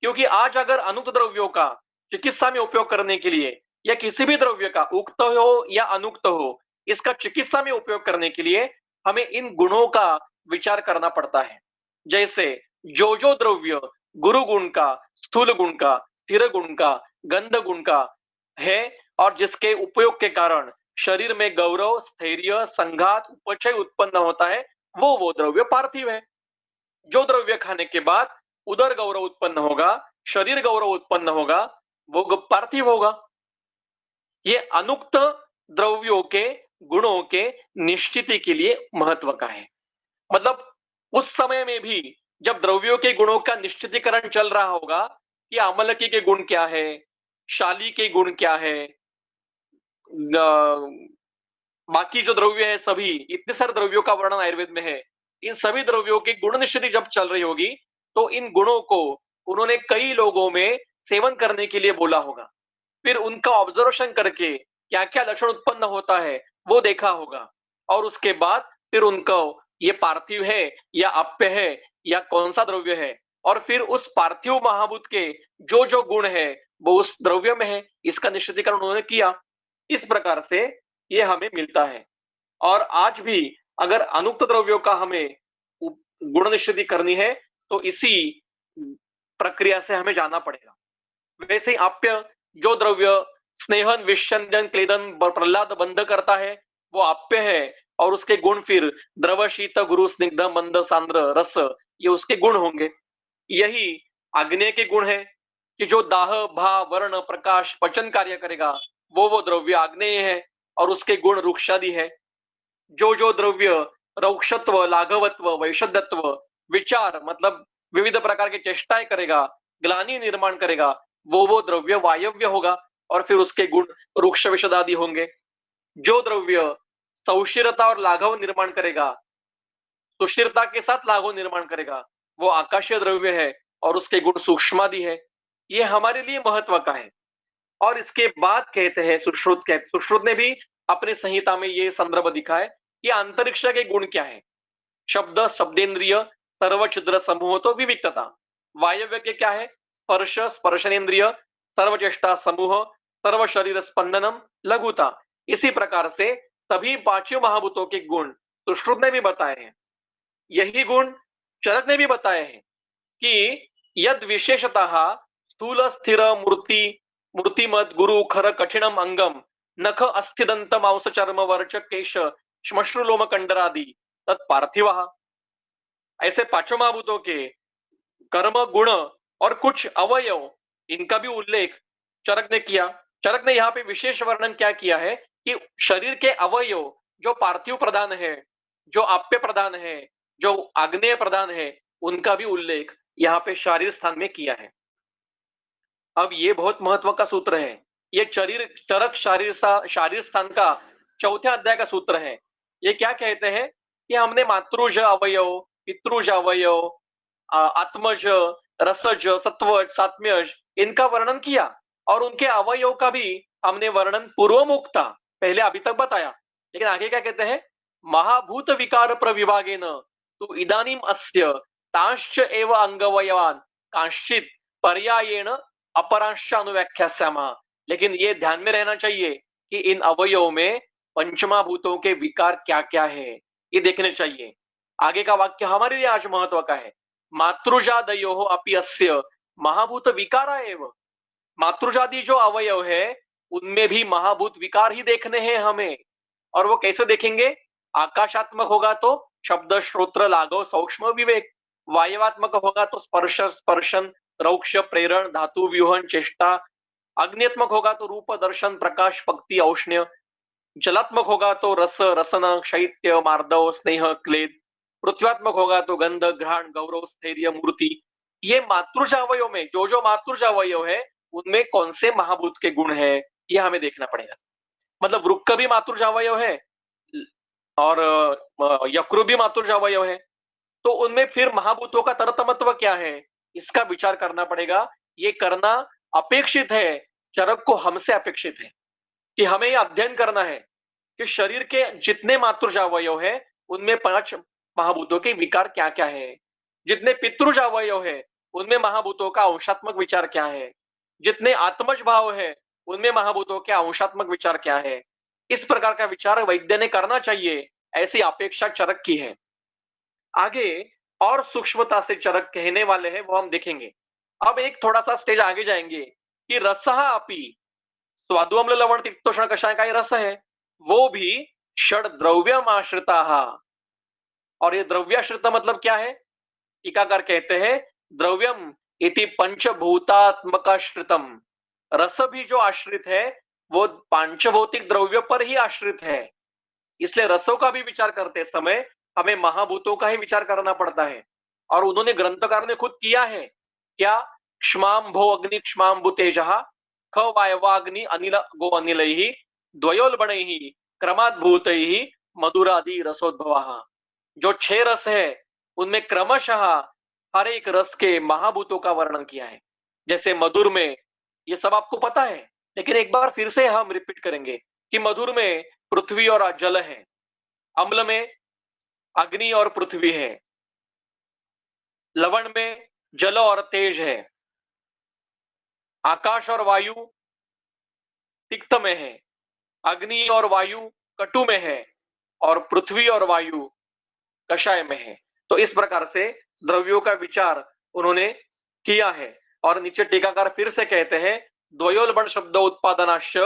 Speaker 1: क्योंकि आज अगर अनुक्त द्रव्यों का चिकित्सा में उपयोग करने के लिए, या किसी भी द्रव्य का उक्त हो या अनुक्त हो, इसका चिकित्सा में उपयोग करने के लिए हमें इन गुणों का विचार करना पड़ता है। जैसे जो द्रव्य गुरु गुण का, स्थूल गुण का, स्थिर गुण का, गंध गुण का है, और जिसके उपयोग के कारण शरीर में गौरव, स्थैर्य, संघात, उपचय उत्पन्न होता है, वो द्रव्य पार्थिव है। जो द्रव्य खाने के बाद उदर गौरव उत्पन्न होगा, शरीर गौरव उत्पन्न होगा, वो पार्थिव होगा। ये अनुक्त द्रव्यों के गुणों के निश्चिति के लिए महत्व का है। मतलब उस समय में भी जब द्रव्यों के गुणों का निश्चितीकरण चल रहा होगा कि अमलकी के गुण क्या है, शाली के गुण क्या है, बाकी जो द्रव्य है सभी, इतने सारे द्रव्यों का वर्णन आयुर्वेद में है, इन सभी द्रव्यों की गुण निश्चिति जब चल रही होगी, तो इन गुणों को उन्होंने कई लोगों में सेवन करने के लिए बोला होगा। फिर उनका ऑब्जर्वेशन करके क्या क्या लक्षण उत्पन्न होता है वो देखा होगा, और उसके बाद फिर उनको ये पार्थिव है या अप्य है या कौन सा द्रव्य है, और फिर उस पार्थिव महाभूत के जो गुण है वो उस द्रव्य में है, इसका निश्चितीकरण उन्होंने किया। इस प्रकार से ये हमें मिलता है। और आज भी अगर अनुक्त द्रव्यों का हमें गुण निश्चिति करनी है तो इसी प्रक्रिया से हमें जाना पड़ेगा। वैसे आप्य जो द्रव्य स्नेहन, विषंदन, क्लेदन, प्रहलाद बंध करता है वो आप्य है, और उसके गुण फिर द्रव, शीत, गुरु, स्निग्ध, मंद, सांद्र, रस, ये उसके गुण होंगे। यही आग्नेय के गुण है कि जो दाह, भा, वर्ण, प्रकाश, पचन कार्य करेगा वो द्रव्य आग्नेय है, और उसके गुण रुक्षादि है। जो द्रव्य रौक्षत्व, लाघवत्व, वैशद्यत्व, विचार मतलब विविध प्रकार की चेष्टाएं करेगा, ग्लानि निर्माण करेगा, वो द्रव्य वायव्य होगा, और फिर उसके गुण रुक्ष, विशद आदि होंगे। जो द्रव्य सौशिरता और लाघव निर्माण करेगा, सुशिरता के साथ लाघव निर्माण करेगा, वो आकाशीय द्रव्य है, और उसके गुण सूक्ष्मादि है। ये हमारे लिए महत्व का है। और इसके बाद कहते हैं सुश्रुत ने भी अपने संहिता में ये संदर्भ दिखा है कि अंतरिक्ष के गुण क्या है। शब्द, शब्देंद्रिय, सर्व छिद्र समूह तो विविक्तता। वायव्य के क्या है? स्पर्श, स्पर्शनेन्द्रिय, सर्वचेष्टा समूह, सर्व शरीर स्पंदनम, लघुता। इसी प्रकार से सभी 5 महाभूतों के गुण सुश्रुत ने भी बताए हैं। यही गुण चरक ने भी बताए हैं कि यद विशेषतः स्थूल, स्थिर, मूर्तिमत, गुरु, खर, कठिनम अंगम, नख, अस्थिदंत, मांस, चर्म, वर्च, केश, श्मश्रु, लोम, कंडरादि तत्पार्थिव। ऐसे 5 महाभूतों के कर्म, गुण और कुछ अवयव, इनका भी उल्लेख चरक ने किया। चरक ने यहाँ पे विशेष वर्णन क्या किया है कि शरीर के अवयव जो पार्थिव प्रधान है, जो आप्य प्रधान है, जो आग्नेय प्रधान है, उनका भी उल्लेख यहाँ पे शारीर स्थान में किया है। अब ये बहुत महत्व का सूत्र है। ये चरक शारीर स्थान का 4थे अध्याय का सूत्र है। ये क्या कहते हैं कि हमने मातृज अवयव, पितृज अवयव, आत्मज, रसज, सत्वज, सात्म्यज, इनका वर्णन किया, और उनके अवयव का भी हमने वर्णन पूर्वमुक्ता पहले अभी तक बताया। लेकिन आगे क्या कहते हैं? महाभूत विकार प्रविभागेन तो इदानीम अस्य तांश्च एव अंगवयवान कांश्चित पर्यायेण अपरांश अनुव्याख्यास्यामः। लेकिन ये ध्यान में रहना चाहिए कि इन अवयवों में पंचमाभूतों के विकार क्या क्या है, ये देखने चाहिए। आगे का वाक्य हमारे लिए आज महत्व का है। मातृजादयो अपि अस्य महाभूत विकारा एव। मातृजाति जो अवयव है उनमें भी महाभूत विकार ही देखने हैं हमें। और वो कैसे देखेंगे? आकाशात्मक होगा तो शब्द श्रोत्र लागो सूक्ष्म विवेक, वायवात्मक होगा तो स्पर्श स्पर्शन रौक्ष प्रेरण धातु व्यूहन चेष्टा, अग्नियात्मक होगा तो रूप दर्शन प्रकाश पक्ति औष्ण्य, जलात्मक होगा तो रस रसन शैत्य मार्दव स्नेह क्लेद, पृथ्व्यात्मक होगा तो गंध घ्राण गौरव स्थैर्य मूर्ति। ये मातृज अवयव में जो जो मातृज अवयव है उनमें कौन से महाभूत के गुण है ये हमें देखना पड़ेगा। मतलब वृक्क भी मातृज अवयव है और यकृ भी मातृज अवयव है, तो उनमें फिर महाभूतों का तरतमत्व क्या है इसका विचार करना पड़ेगा। ये करना अपेक्षित है, चरक को हमसे अपेक्षित है कि हमें यह अध्ययन करना है कि शरीर के जितने मातृज अवयव है उनमें 5 महाभूतों के विकार क्या क्या है, जितने पितृज अवयव है उनमें महाभूतों का अंशात्मक विचार क्या है, जितने आत्मज भाव है उनमें महाभूतों के अंशात्मक विचार क्या है। इस प्रकार का विचार वैद्य ने करना चाहिए, ऐसी अपेक्षा चरक की है। आगे और सूक्ष्मता से चरक कहने वाले हैं वो हम देखेंगे। अब एक थोड़ा सा स्टेज आगे जाएंगे कि रसः अपि, स्वादु अम्ल लवण तिक्तोष्ण कषाय का ये रस है वो भी षड द्रव्यम आश्रिता। और ये द्रव्याश्रित मतलब क्या है? टीकाकार कहते हैं द्रव्यम इति पंचभूतात्मकाश्रितम। रस भी जो आश्रित है वो पांचभौतिक द्रव्य पर ही आश्रित है, इसलिए रसों का भी विचार करते समय हमें महाभूतों का ही विचार करना पड़ता है। और उन्होंने ग्रंथकार ने खुद किया है क्या? क्ष्माम भो अग्नि क्ष्माम भू तेज ख वायवाग्नि अनिल गो अनिल द्वयोल्बण क्रमाद्भूत मधुरादि रसोद्भव। जो 6 रस है उनमें क्रमशः हर एक रस के महाभूतों का वर्णन किया है। जैसे मधुर में, ये सब आपको पता है लेकिन एक बार फिर से हम रिपीट करेंगे कि मधुर में पृथ्वी और जल है, अम्ल में अग्नि और पृथ्वी है, लवण में जल और तेज है, आकाश और वायु तिक्त में है, अग्नि और वायु कटु में है और पृथ्वी और वायु कषाय में है। तो इस प्रकार से द्रव्यों का विचार उन्होंने किया है। और नीचे टीकाकार फिर से कहते हैं द्वयोल्बण शब्द उत्पादनाश्च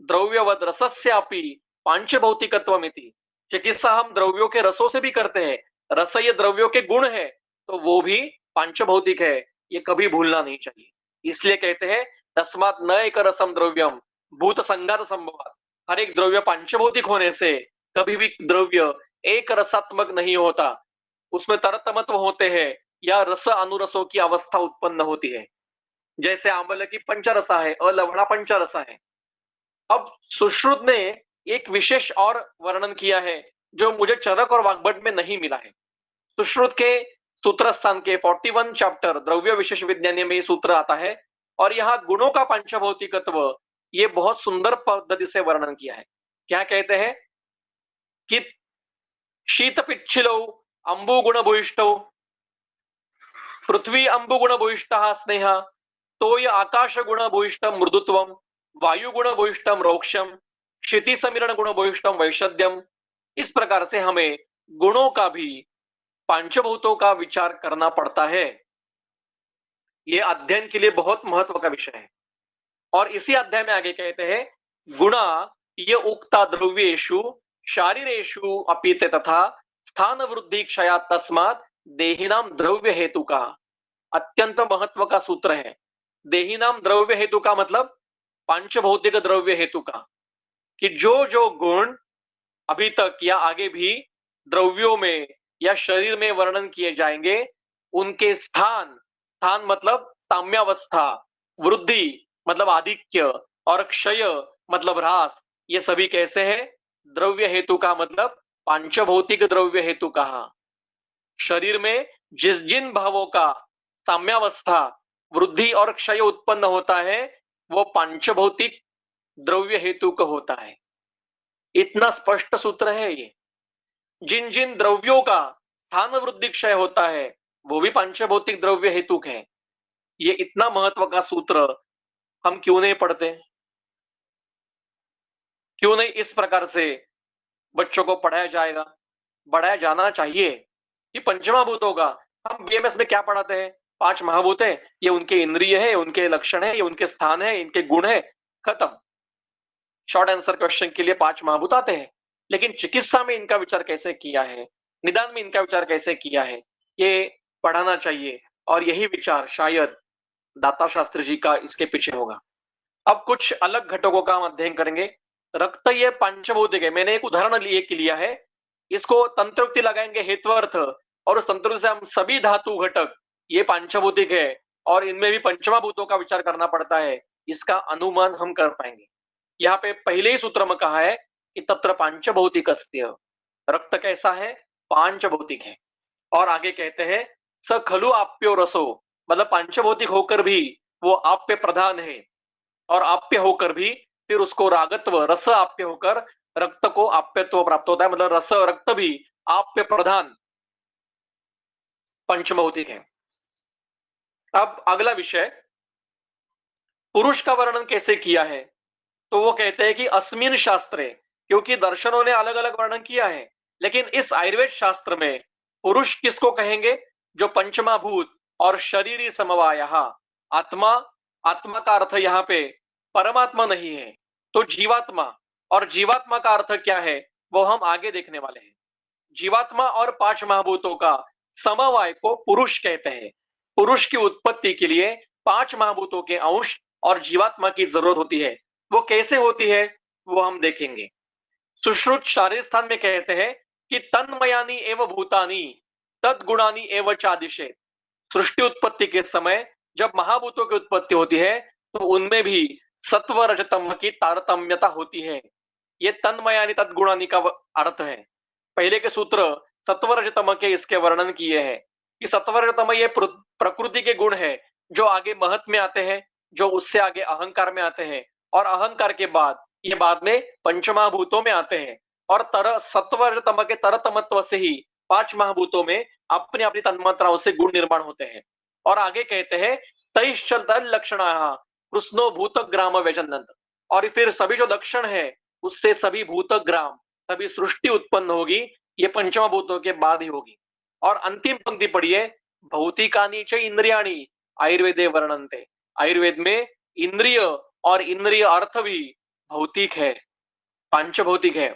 Speaker 1: द्रव्यवद रसस्यापि पांचभौतिकत्वमिति। चिकित्सा हम द्रव्यों के रसों से भी करते हैं, रस ये द्रव्यों के गुण है तो वो भी पांचभौतिक है, ये कभी भूलना नहीं चाहिए। इसलिए कहते हैं तस्मात् न एक रसम द्रव्यम भूत संघात संभवात। हर एक द्रव्य पांचभौतिक होने से कभी भी द्रव्य एक रसात्मक नहीं होता, उसमें तरतमत्व होते हैं या रस अनुरसों की अवस्था उत्पन्न होती है। जैसे आंवल की पंचरसा है, अलवणा पंचरसा है। अब सुश्रुत ने एक विशेष और वर्णन किया है जो मुझे चरक और वाग्भट में नहीं मिला है। सुश्रुत के सूत्र स्थान के 41 चैप्टर द्रव्य विशेष विज्ञान में ये सूत्र आता है और यहाँ गुणों का पंचभौतिकत्व ये बहुत सुंदर पद्धति से वर्णन किया है। क्या कहते हैं कि शीत पिच्छिलौ अंबुगुण भूयिष्ठौ, पृथ्वी अंबुगुण भूयिष्ठः स्नेह, तोय आकाश गुण भूयिष्ठम मृदुत्वम, वायु गुण भूयिष्ठम रौक्ष्यम, क्षिति समीरण गुण भूयिष्ठम वैशद्यम। इस प्रकार से हमें गुणों का भी पांचभूतों का विचार करना पड़ता है। यह अध्ययन के लिए बहुत महत्व का विषय है। और इसी अध्याय में आगे कहते हैं गुणा ये उक्ता द्रव्येषु शारीरेषु अपीते तथा स्थान वृद्धि क्षया तस्मात् देहिनाम द्रव्य हेतु का। अत्यंत महत्व का सूत्र है। देहिनाम द्रव्य हेतु का मतलब पांचभौतिक द्रव्य हेतु का, कि जो जो गुण अभी तक या आगे भी द्रव्यों में या शरीर में वर्णन किए जाएंगे उनके स्थान, स्थान मतलब साम्यावस्था, वृद्धि मतलब आधिक्य और क्षय मतलब ह्रास, ये सभी कैसे हैं? द्रव्य हेतु का मतलब पांचभौतिक द्रव्य हेतु कहा। शरीर में जिस जिन भावों का साम्यावस्था वृद्धि और क्षय उत्पन्न होता है वो पांचभौतिक द्रव्य हेतु का होता है। इतना स्पष्ट सूत्र है ये। जिन जिन द्रव्यों का स्थान वृद्धि क्षय होता है वो भी पांचभौतिक द्रव्य हेतुक है। ये इतना महत्व का सूत्र हम क्यों नहीं पढ़ते? क्यों नहीं इस प्रकार से बच्चों को पढ़ाया जाएगा? बढ़ाया जाना चाहिए। कि पंचमहाभूत होगा। हम बीएमएस में क्या पढ़ाते हैं? 5 महाभूत है, ये उनके इंद्रिय है, उनके लक्षण है, ये उनके स्थान है, इनके गुण है, खत्म। शॉर्ट आंसर क्वेश्चन के लिए 5 महाभूत आते हैं। लेकिन चिकित्सा में इनका विचार कैसे किया है, निदान में इनका विचार कैसे किया है, ये पढ़ाना चाहिए। और यही विचार शायद दाता शास्त्री जी का इसके पीछे होगा। अब कुछ अलग घटकों का हम अध्ययन करेंगे। रक्त ये पंचभौतिक है, मैंने एक उदाहरण लिए के लिया है, इसको तंत्रोक्ति लगाएंगे हेत्वर्थ, और उस तंत्र से हम सभी धातु घटक ये पंचभौतिक है और इनमें भी पंचमभूतों का विचार करना पड़ता है, इसका अनुमान हम कर पाएंगे। यहाँ पे पहले ही सूत्र में कहा है कि तत्र पांचभौतिकस्य, रक्त कैसा है? पांचभौतिक है। और आगे कहते हैं स खलु आप्यो रसो, मतलब पांचभौतिक होकर भी वो आप्य प्रधान है, और आप्य होकर भी फिर उसको रागत्व रस आप्य होकर रक्त को आप्यत्व प्राप्त होता है, मतलब रस रक्त भी आप्य प्रधान पंचभौतिक है। अब अगला विषय, पुरुष का वर्णन कैसे किया है? तो वो कहते हैं कि अस्मिन शास्त्रे, क्योंकि दर्शनों ने अलग अलग वर्णन किया है, लेकिन इस आयुर्वेद शास्त्र में पुरुष किसको कहेंगे? जो पंचमाभूत और शरीरी समवाया, आत्मा, आत्मा का अर्थ यहाँ पे परमात्मा नहीं है तो जीवात्मा, और जीवात्मा का अर्थ क्या है वो हम आगे देखने वाले हैं। जीवात्मा और 5 महाभूतों का समवाय को पुरुष कहते हैं। पुरुष की उत्पत्ति के लिए 5 महाभूतों के अंश और जीवात्मा की जरूरत होती है। वो कैसे होती है वो हम देखेंगे। सुश्रुत शारीर स्थान में कहते हैं कि तन्मयानी एवं भूतानी तद्गुणानी एवं चादिशे। सृष्टि उत्पत्ति के समय जब महाभूतों की उत्पत्ति होती है तो उनमें भी सत्व रजतम की तारतम्यता होती है। ये तन्मयानी तद्गुणानी का अर्थ है। पहले के सूत्र सत्व रजतम के इसके वर्णन किए हैं कि सत्व रजतम ये प्रकृति के गुण है जो आगे महत में आते हैं, जो उससे आगे अहंकार में आते हैं, और अहंकार के बाद ये बाद में पंचमहाभूतों में आते हैं। और सत्व रजतम के तरतमत्व से ही 5 महाभूतों में अपनी अपनी तन्मात्राओं से गुण निर्माण होते हैं। और आगे कहते हैं तैश्चल लक्षण कृष्णो भूत ग्राम व्यजनंत, और फिर सभी जो लक्षण है उससे सभी भूत ग्राम, सभी सृष्टि उत्पन्न होगी, ये पंचमभूतों के बाद ही होगी। और अंतिम पंक्ति पढ़िए, भौतिकानी च इंद्रियाणी आयुर्वेदे वर्णनते। आयुर्वेद में इंद्रिय और इंद्रिय अर्थ भी भौतिक है, पांचभौतिक है।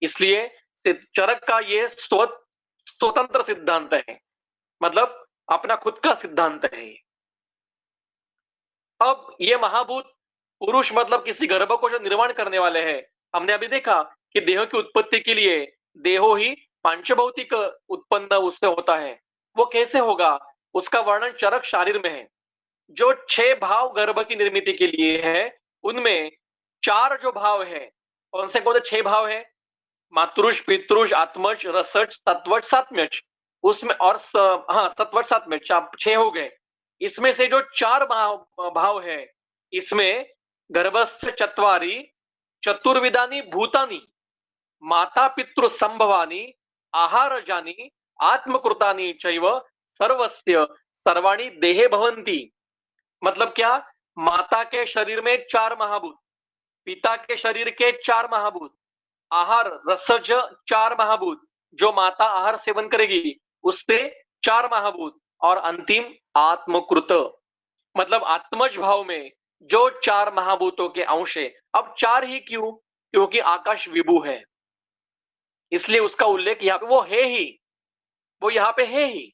Speaker 1: इसलिए चरक का ये स्वतंत्र सिद्धांत है, मतलब अपना खुद का सिद्धांत है। अब ये महाभूत पुरुष मतलब किसी गर्भ को जो निर्माण करने वाले हैं, हमने अभी देखा कि देह की उत्पत्ति के लिए देहो ही पांचभौतिक उत्पन्न उससे होता है। वो कैसे होगा उसका वर्णन चरक शारीर में है। जो 6 भाव गर्भ की निर्मित के लिए है उनमें 4 जो भाव है, कौन से 6 भाव है? मातृष, पितृष, आत्मज, रसज, तत्वज, सात्म्यज। उसमें और हाँ, सत्वज सात्म्यज 6 हो गए। इसमें से जो 4 भाव है, इसमें गर्भस्थ चत्वारी चतुर्विधानी भूतानी माता पितृ संभवानी आहार जानी आत्मकृतानी चैव सर्वस्य सर्वाणी देहे भवंती। मतलब क्या? माता के शरीर में 4 महाभूत, पिता के शरीर के 4 महाभूत, आहार रसज 4 महाभूत, जो माता आहार सेवन करेगी उससे 4 महाभूत, और अंतिम आत्मकृत, मतलब आत्मज भाव में जो 4 महाभूतों के अंश है। अब 4 ही क्यों? क्योंकि आकाश विभु है, इसलिए उसका उल्लेख यहाँ पे वो है ही, वो यहाँ पे है ही,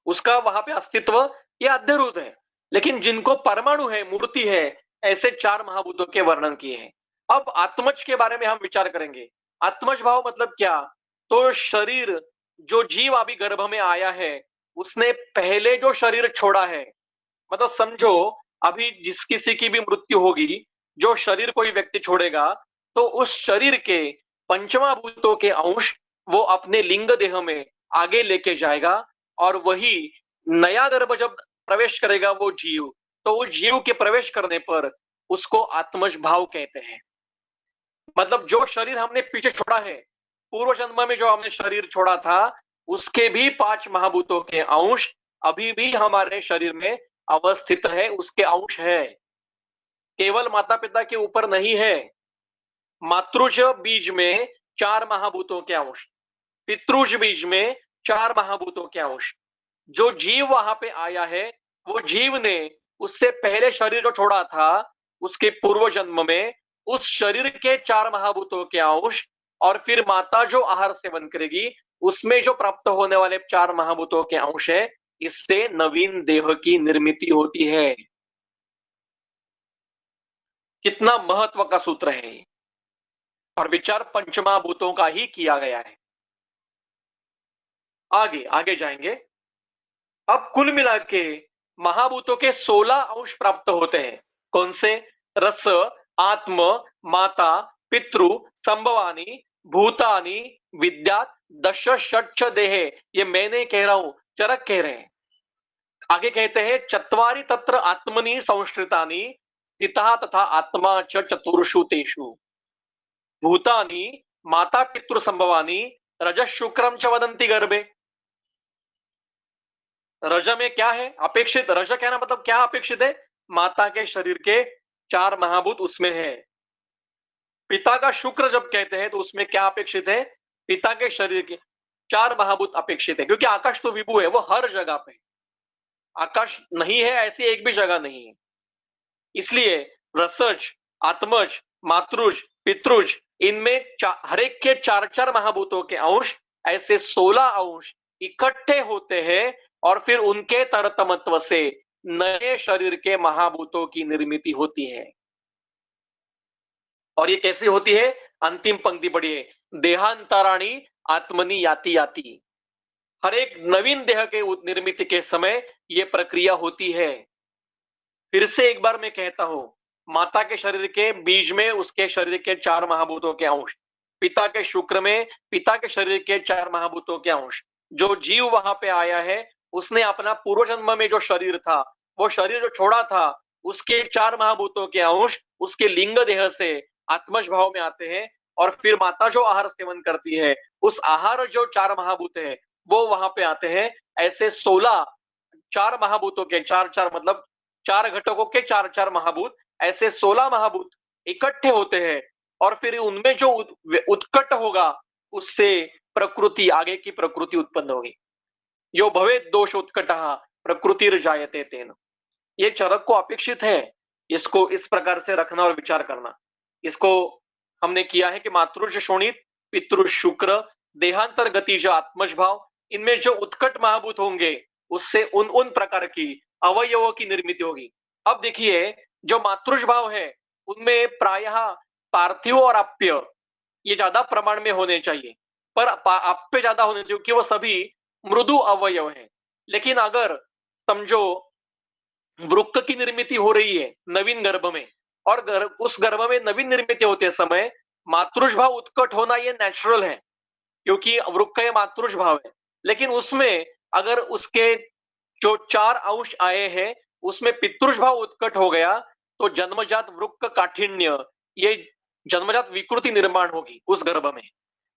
Speaker 1: उसका वहां पे अस्तित्व ये अध्यरूत है। लेकिन जिनको परमाणु है, मूर्ति है, ऐसे 4 महाभूतों के वर्णन किए हैं। अब आत्मज के बारे में हम विचार करेंगे। आत्मज भाव मतलब क्या? तो शरीर, जो जीव अभी गर्भ में आया है उसने पहले जो शरीर छोड़ा है, मतलब समझो अभी जिस किसी की भी मृत्यु होगी, जो शरीर कोई व्यक्ति छोड़ेगा तो उस शरीर के पंचमभूतों के अंश वो अपने लिंग देह में आगे लेके जाएगा, और वही नया गर्भ जब प्रवेश करेगा वो जीव, तो उस जीव के प्रवेश करने पर उसको आत्मज भाव कहते हैं। मतलब जो शरीर हमने पीछे छोड़ा है, पूर्व जन्म में जो हमने शरीर छोड़ा था, उसके भी 5 महाभूतों के अंश अभी भी हमारे शरीर में अवस्थित है, उसके अंश है, केवल माता पिता के ऊपर नहीं है। मातृज बीज में 4 महाभूतों के अंश, पितृज बीज में 4 महाभूतों के अंश। जो जीव वहां पे आया है, वो जीव ने उससे पहले शरीर जो छोड़ा था, उसके पूर्व जन्म में उस शरीर के 4 महाभूतों के अंश, और फिर माता जो आहार सेवन करेगी उसमें जो प्राप्त होने वाले 4 महाभूतों के अंश है, इससे नवीन देह की निर्मिति होती है। कितना महत्व का सूत्र है ये। और विचार पंचमहाभूतों का ही किया गया है। आगे आगे जाएंगे। अब कुल मिला के महाभूतों के 16 अंश प्राप्त होते हैं। कौन से? रस, आत्म, माता, पितृ, संभवानी, भूतानी, विद्यात, दश षट् देह। ये मैं नहीं कह रहा हूं, चरक कह रहे हैं। आगे कहते हैं चत्वारि तत्र आत्मनि संश्रितानि स्थितः तथा आत्मा च चतुर्षु तेषु भूतानि माता पितृ संभवानी रजः शुक्रम च वदन्ति गर्भे। रज में क्या है अपेक्षित? रज कहना मतलब क्या अपेक्षित है? माता के शरीर के 4 महाभूत उसमें है। पिता का शुक्र जब कहते हैं तो उसमें क्या अपेक्षित है? पिता के शरीर के 4 महाभूत अपेक्षित है, क्योंकि आकाश तो विभु है, वो हर जगह पे। आकाश नहीं है ऐसी एक भी जगह नहीं है। इसलिए रसज, आत्मज, मातृज, पितृज, इनमें हर एक के 4-4 महाभूतों के अंश, ऐसे 16 अंश इकट्ठे होते हैं और फिर उनके तरतमत्व से नए शरीर के महाभूतों की निर्मिति होती है। और ये कैसे होती है? अंतिम पंक्ति पढ़िए, देहांतराणी आत्मनि याति याति। हर एक नवीन देह के निर्मिति के समय ये प्रक्रिया होती है। फिर से एक बार मैं कहता हूं, माता के शरीर के बीज में उसके शरीर के 4 महाभूतों के अंश, पिता के शुक्र में पिता के शरीर के 4 महाभूतों के अंश। जो जीव वहां पे आया है उसने अपना पूर्व जन्म में जो शरीर था, वो शरीर जो छोड़ा था, उसके 4 महाभूतों के अंश उसके लिंग देह से आत्मज भाव में आते हैं। और फिर माता जो आहार सेवन करती है, उस आहार जो 4 महाभूत है वो वहां पे आते हैं। ऐसे 16 4 महाभूतों के 4-4 मतलब 4 घटकों के 4-4 महाभूत, ऐसे 16 महाभूत इकट्ठे होते हैं। और फिर उनमें जो उत्कट होगा उससे प्रकृति, आगे की प्रकृति उत्पन्न होगी। यो भवेत् दोष उत्कटः प्रकृतिर्जायते तेन। ये चरक को अपेक्षित है, इसको इस प्रकार से रखना और विचार करना। इसको हमने किया है कि मातृज शोणित, पितृ शुक्र, देहांतर गतिज आत्मज भाव, इनमें जो उत्कट महाभूत होंगे उससे उन उन प्रकार की अवयवों की निर्मिति होगी। अब देखिए, जो मातृज भाव है उनमें प्रायः पार्थिव और आप्य ये ज्यादा प्रमाण में होने चाहिए, पर आप्य ज्यादा होने चाहिए क्योंकि वो सभी मृदु अवयव है। लेकिन अगर समझो वृक्क की निर्मिति हो रही है नवीन गर्भ में, और उस गर्भ में नवीन निर्मिति होते समय मातृज भाव उत्कट होना ये नेचुरल है, क्योंकि वृक्क मातृज भाव है। लेकिन उसमें अगर उसके जो 4 अंश आए हैं उसमें पितृज भाव उत्कट हो गया, तो जन्मजात वृक्क काठिन्य, ये जन्मजात विकृति निर्माण होगी उस गर्भ में।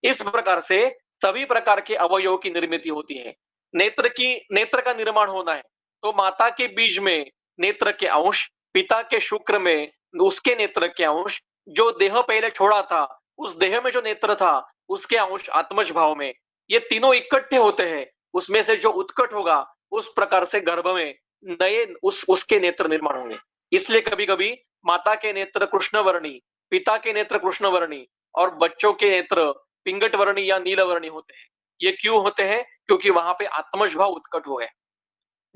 Speaker 1: इस प्रकार से सभी प्रकार के अवयवों की निर्मिति होती है। नेत्र का निर्माण होना है तो माता के बीज में नेत्र के अंश, पिता के शुक्र में उसके नेत्र के अंश, जो देह पहले छोड़ा था उस देह में जो नेत्र था उसके अंश आत्मज भाव में, ये तीनों इकट्ठे होते हैं। उसमें से जो उत्कट होगा उस प्रकार से गर्भ में नए उसके नेत्र निर्माण होंगे। इसलिए कभी कभी माता के नेत्र कृष्णवर्णी, पिता के नेत्र कृष्णवर्णी और बच्चों के नेत्र पिंगट वर्णी या नीलवर्णी होते हैं। ये क्यों होते हैं? क्योंकि वहां पे आत्मज भाव उत्कट हो गए।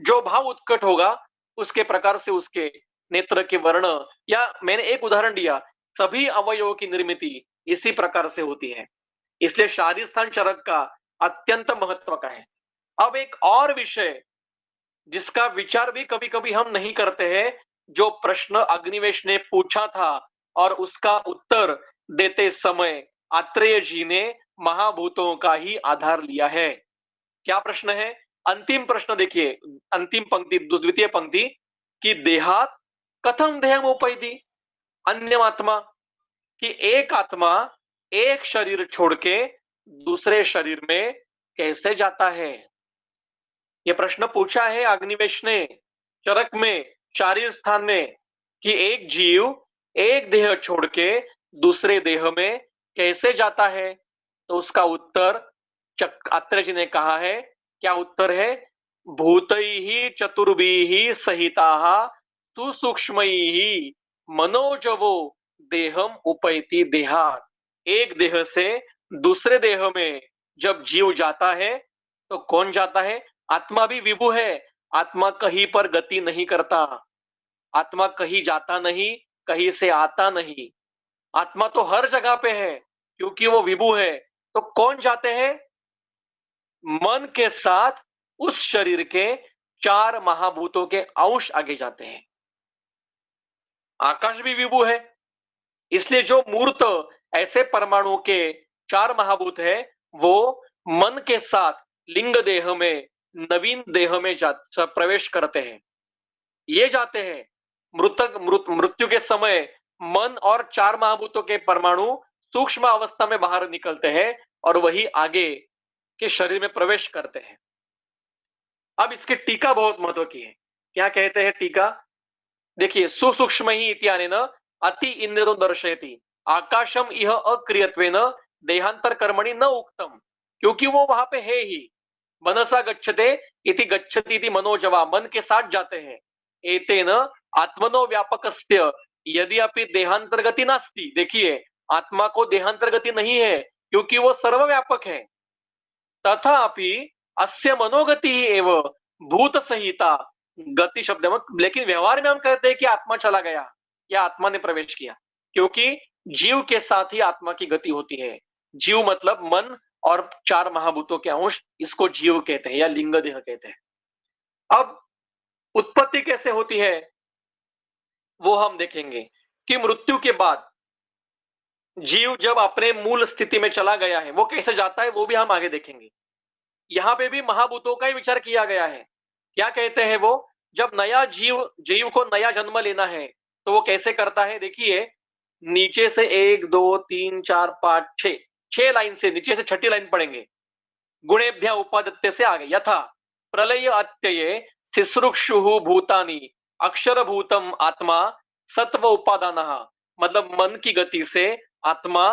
Speaker 1: जो भाव उत्कट होगा उसके प्रकार से उसके नेत्र के वर्ण, या मैंने एक उदाहरण दिया, सभी अवयवों की निर्मिति इसी प्रकार से होती है। इसलिए शादी स्थान चरक का अत्यंत महत्व का है। अब एक और विषय जिसका विचार भी कभी कभी हम नहीं करते हैं, जो प्रश्न अग्निवेश ने पूछा था और उसका उत्तर देते समय आत्रेय जी ने महाभूतों का ही आधार लिया है। क्या प्रश्न है? अंतिम प्रश्न देखिए, अंतिम पंक्ति, द्वितीय पंक्ति, कि देहात कथम देहम उपैति अन्य आत्मा, कि एक आत्मा एक शरीर छोड़ के दूसरे शरीर में कैसे जाता है। यह प्रश्न पूछा है अग्निवेश ने चरक में, शारीर स्थान में, कि एक जीव एक देह छोड़ के दूसरे देह में कैसे जाता है। तो उसका उत्तर अत्रे जी ने कहा है, क्या उत्तर है? भूतैः चतुर्भिः सहिताः सुसूक्ष्मैः मनोजवो देहम उपैति देहात्। एक देह से दूसरे देह में जब जीव जाता है तो कौन जाता है? आत्मा भी विभु है। आत्मा कहीं पर गति नहीं करता, आत्मा कहीं जाता नहीं, कहीं से आता नहीं। आत्मा तो हर जगह पे है क्योंकि वो विभु है। तो कौन जाते हैं? मन के साथ उस शरीर के चार महाभूतों के अंश आगे जाते हैं। आकाश भी विभु है, इसलिए जो मूर्त ऐसे परमाणु के चार महाभूत है वो मन के साथ लिंग देह में, नवीन देह में प्रवेश करते हैं। ये जाते हैं मृत्यु के समय मन और चार महाभूतों के परमाणु सूक्ष्म अवस्था में बाहर निकलते हैं और वही आगे के शरीर में प्रवेश करते हैं। अब इसकी टीका बहुत महत्व की है। क्या कहते हैं टीका? देखिए, सुसूक्ष्म ही इत्यानेन अति इंद्रियो दर्शयति आकाशम इह अक्रियत्वेन देहांतर कर्मणि न उक्तम। क्योंकि वो वहां पे है ही। मनसा गच्छते इति गच्छति इति मनोजवा, मन के साथ जाते हैं। एतेन आत्मनो व्यापकस्य यदि अपि देहांतरगति नास्ति। देखिए, आत्मा को देहांतरगति नहीं है क्योंकि वो सर्वव्यापक है। तथापि अस्य मनोगति ही एव भूत संहिता गति शब्द में, लेकिन व्यवहार में हम कहते हैं कि आत्मा चला गया या आत्मा ने प्रवेश किया, क्योंकि जीव के साथ ही आत्मा की गति होती है। जीव मतलब मन और चार महाभूतों के अंश, इसको जीव कहते हैं या लिंग देह कहते हैं। अब उत्पत्ति कैसे होती है वो हम देखेंगे कि मृत्यु के बाद जीव जब अपने मूल स्थिति में चला गया है वो कैसे जाता है वो भी हम आगे देखेंगे। यहां पे भी महाभूतों का ही विचार किया गया है। क्या कहते हैं वो? जब नया जीव को नया जन्म लेना है तो वो कैसे करता है? देखिए, नीचे से 1 2 3 4 5 6 6 लाइन से नीचे से छठी लाइन पढ़ेंगे। गुणेभ्य उपादत्य से आगे, यथा प्रलय अत्यये शिश्रुक्षु भूतानि अक्षर भूतम आत्मा सत्व उपादानः। मतलब मन की गति से आत्मा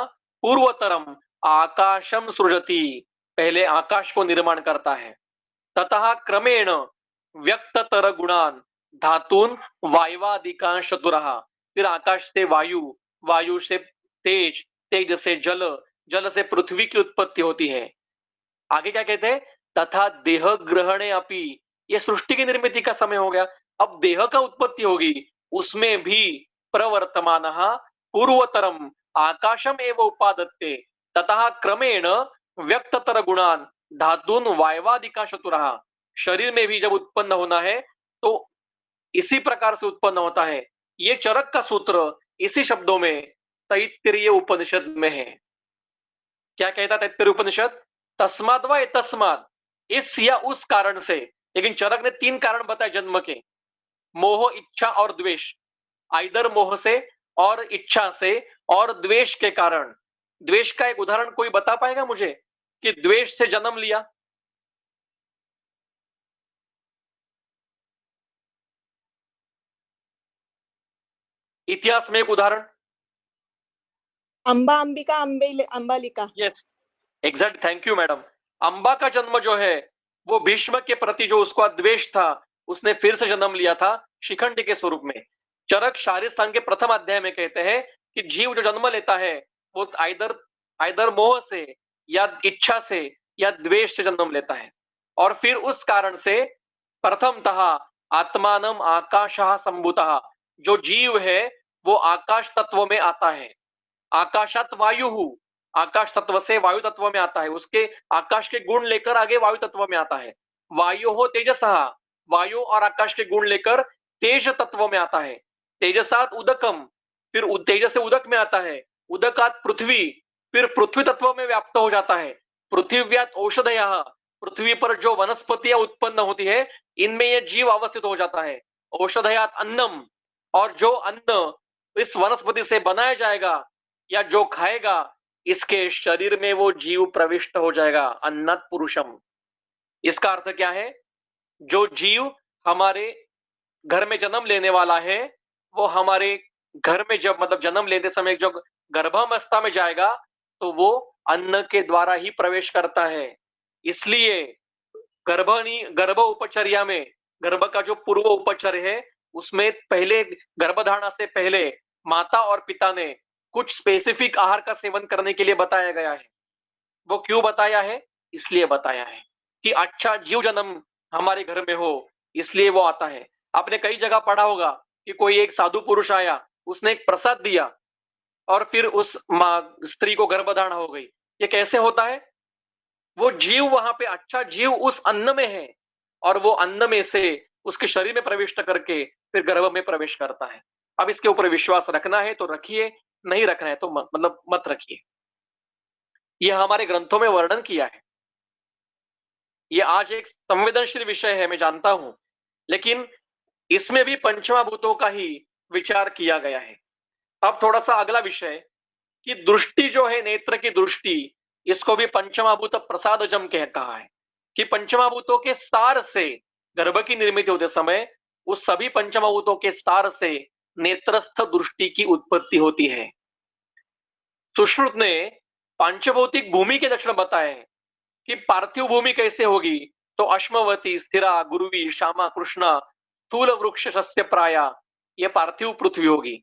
Speaker 1: पूर्वतरम आकाशम सृजति, पहले आकाश को निर्माण करता है। ततः क्रमेण व्यक्ततर गुणान धातून वायवादिकांश चतुरः, फिर आकाश से वायु, वायु से तेज, तेज से जल, जल से पृथ्वी की उत्पत्ति होती है। आगे क्या कहते हैं? तथा देह ग्रहणे अपि, ये सृष्टि की निर्मिति का समय हो गया। अब देह का उत्पत्ति होगी, उसमें भी प्रवर्तमान पूर्वतरम आकाशम एवं उपादत्ते तथा क्रमेण व्यक्ततर गुणान धातुन वायवादिका चतुरः। शरीर में भी जब उत्पन्न होना है तो इसी प्रकार से उत्पन्न होता है। ये चरक का सूत्र इसी शब्दों में तैत्तिरीय उपनिषद में है। क्या कहता तैत्तिरीय उपनिषद? तस्माद व तस्माद, इस या उस कारण से। लेकिन चरक ने 3 कारण बताए जन्म के: मोह, इच्छा और द्वेष। आइदर मोह से और इच्छा से और द्वेष के कारण। द्वेष का एक उदाहरण कोई बता पाएगा मुझे कि द्वेष से जन्म लिया? इतिहास में एक उदाहरण।
Speaker 2: Amba, Ambika, Ambalika.
Speaker 1: Yes, exact, thank you madam. Amba का जन्म जो है वो भीष्म के प्रति जो उसका द्वेष था उसने फिर से जन्म लिया था शिखंडी के स्वरूप में। चरक शारीस्थान के प्रथम अध्याय में कहते हैं कि जीव जो जन्म लेता है वो आइदर मोह से या इच्छा से या द्वेष से जन्म लेता है, और फिर उस कारण से प्रथमतः आत्मानम आकाशः संभूतः, जो जीव है वो आकाश तत्व में आता है। आकाशात वायु, आकाश तत्व से वायु तत्व में आता है, उसके आकाश के गुण लेकर आगे वायु तत्व में आता है। वायु हो तेजसः, वायु और आकाश के गुण लेकर तेज तत्व में आता है। तेजसात उदकम, फिर तेज से उदक में आता है। उदकात पृथ्वी, फिर पृथ्वी तत्व में व्याप्त हो जाता है। पृथ्व्यात औषधयः, पृथ्वी पर जो वनस्पतियां उत्पन्न होती है इनमें यह जीव अवस्थित हो जाता है। औषधयात अन्नम, और जो अन्न इस वनस्पति से बनाया जाएगा या जो खाएगा इसके शरीर में वो जीव प्रविष्ट हो जाएगा। अन्नत पुरुषम, इसका अर्थ क्या है? जो जीव हमारे घर में जन्म लेने वाला है वो हमारे घर में जब मतलब जन्म लेते समय जो गर्भावस्था में जाएगा तो वो अन्न के द्वारा ही प्रवेश करता है। इसलिए गर्भ उपचर्या में, गर्भ का जो पूर्व उपचर्य है उसमें पहले, गर्भधारणा से पहले माता और पिता ने कुछ स्पेसिफिक आहार का सेवन करने के लिए बताया गया है। वो क्यों बताया है? इसलिए बताया है कि अच्छा जीव जन्म हमारे घर में हो, इसलिए वो आता है। आपने कई जगह पढ़ा होगा कि कोई एक साधु पुरुष आया, उसने एक प्रसाद दिया और फिर उस स्त्री को गर्भधारण हो गई। ये कैसे होता है? वो जीव वहां पे, अच्छा जीव उस अन्न में है और वो अन्न में से उसके शरीर में प्रविष्ट करके फिर गर्भ में प्रवेश करता है। अब इसके ऊपर विश्वास रखना है तो रखिए, नहीं रखना है तो मतलब मत रखिए। यह हमारे ग्रंथों में वर्णन किया है। ये आज एक संवेदनशील विषय है, मैं जानता हूं, लेकिन इसमें भी पंचमहाभूतों का ही विचार किया गया है। अब थोड़ा सा अगला विषय कि दृष्टि जो है, नेत्र की दृष्टि, इसको भी पंचमहाभूत प्रसादजम कहा है कि पंचमहाभूतों के सार से गर्भ की निर्मित होते समय उस सभी पंचमहाभूतों के सार से नेत्रस्थ दृष्टि की उत्पत्ति होती है। सुश्रुत ने पांचभौतिक भूमि के लक्षण बताए हैं कि पार्थिव भूमि कैसे होगी, तो अश्मवती, स्थिरा, गुरुवी, श्यामा, कृष्णा, स्थूल वृक्ष सस्य प्राया, ये पार्थिव पृथ्वी होगी।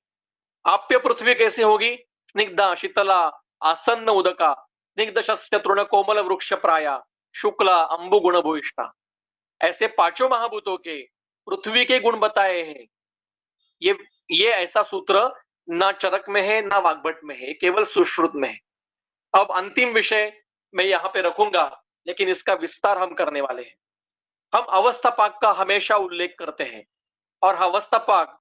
Speaker 1: आप्य पृथ्वी कैसे होगी? स्निग्धा, शीतला, आसन्न उदका, स्निग्ध शस्य तृण कोमल वृक्ष प्राया, शुक्ला, अंबु गुण भूयिष्ठा। ऐसे पांचों महाभूतों के पृथ्वी के गुण बताए हैं। ये ऐसा सूत्र ना चरक में है ना वाग्भट में है, केवल सुश्रुत में है। अब अंतिम विषय मैं यहां पे रखूंगा, लेकिन इसका विस्तार हम करने वाले हैं। हम अवस्था पाक का हमेशा उल्लेख करते हैं और अवस्था पाक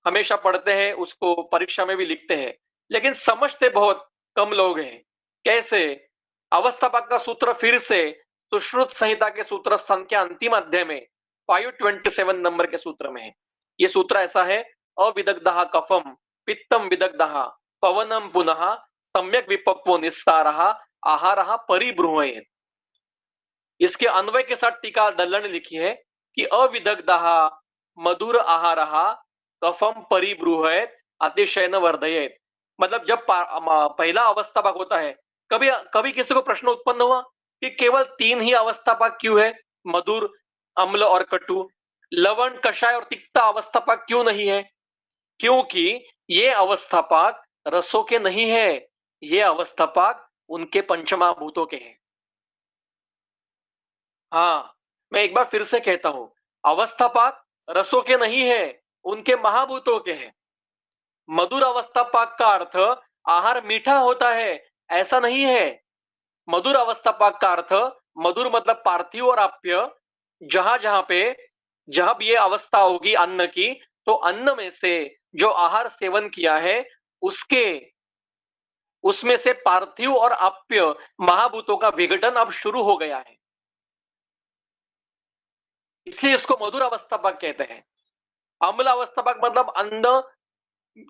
Speaker 1: हमेशा पढ़ते हैं, उसको परीक्षा में भी लिखते हैं, लेकिन समझते बहुत कम लोग हैं। कैसे? अवस्था पाक का सूत्र फिर से सुश्रुत संहिता के सूत्र स्थान के अंतिम अध्याय में 527 नंबर के सूत्र में है। ये सूत्र ऐसा है: अविदग्धः कफम पित्तम विदग्धः पवनम पुनः सम्यक विपक्वो निस्सारः आहारः परिब्रूहयेत्। इसके अन्वय के साथ टीका दल्लड़ ने लिखी है कि अविदग्धः मधुर आहारः कफम परिब्रूहयेत् अतिशयन वर्धयेत्। मतलब जब पहला अवस्था भाग होता है, कभी कभी किसी को प्रश्न उत्पन्न हुआ कि केवल 3 ही अवस्था भाग क्यों है? मधुर, अम्ल और कटु। लवण, कषाय और तिक्ता अवस्था भाग क्यों नहीं है? क्योंकि ये अवस्था पाक रसों के नहीं है, ये अवस्था पाक उनके पंचमहाभूतों के हैं। हाँ, मैं एक बार फिर से कहता हूं, अवस्था पाक रसों के नहीं है, उनके महाभूतों के हैं। मधुर अवस्था पाक का अर्थ आहार मीठा होता है, ऐसा नहीं है। मधुर अवस्था पाक का अर्थ, मधुर मतलब पार्थिव और आप्य, जहां जहां पे जब ये अवस्था होगी अन्न की, तो अन्न में से जो आहार सेवन किया है उसमें से पार्थिव और आप्य महाभूतों का विघटन अब शुरू हो गया है, इसलिए इसको मधुर अवस्था पाक कहते हैं। अम्ल अवस्था पाक मतलब अन्न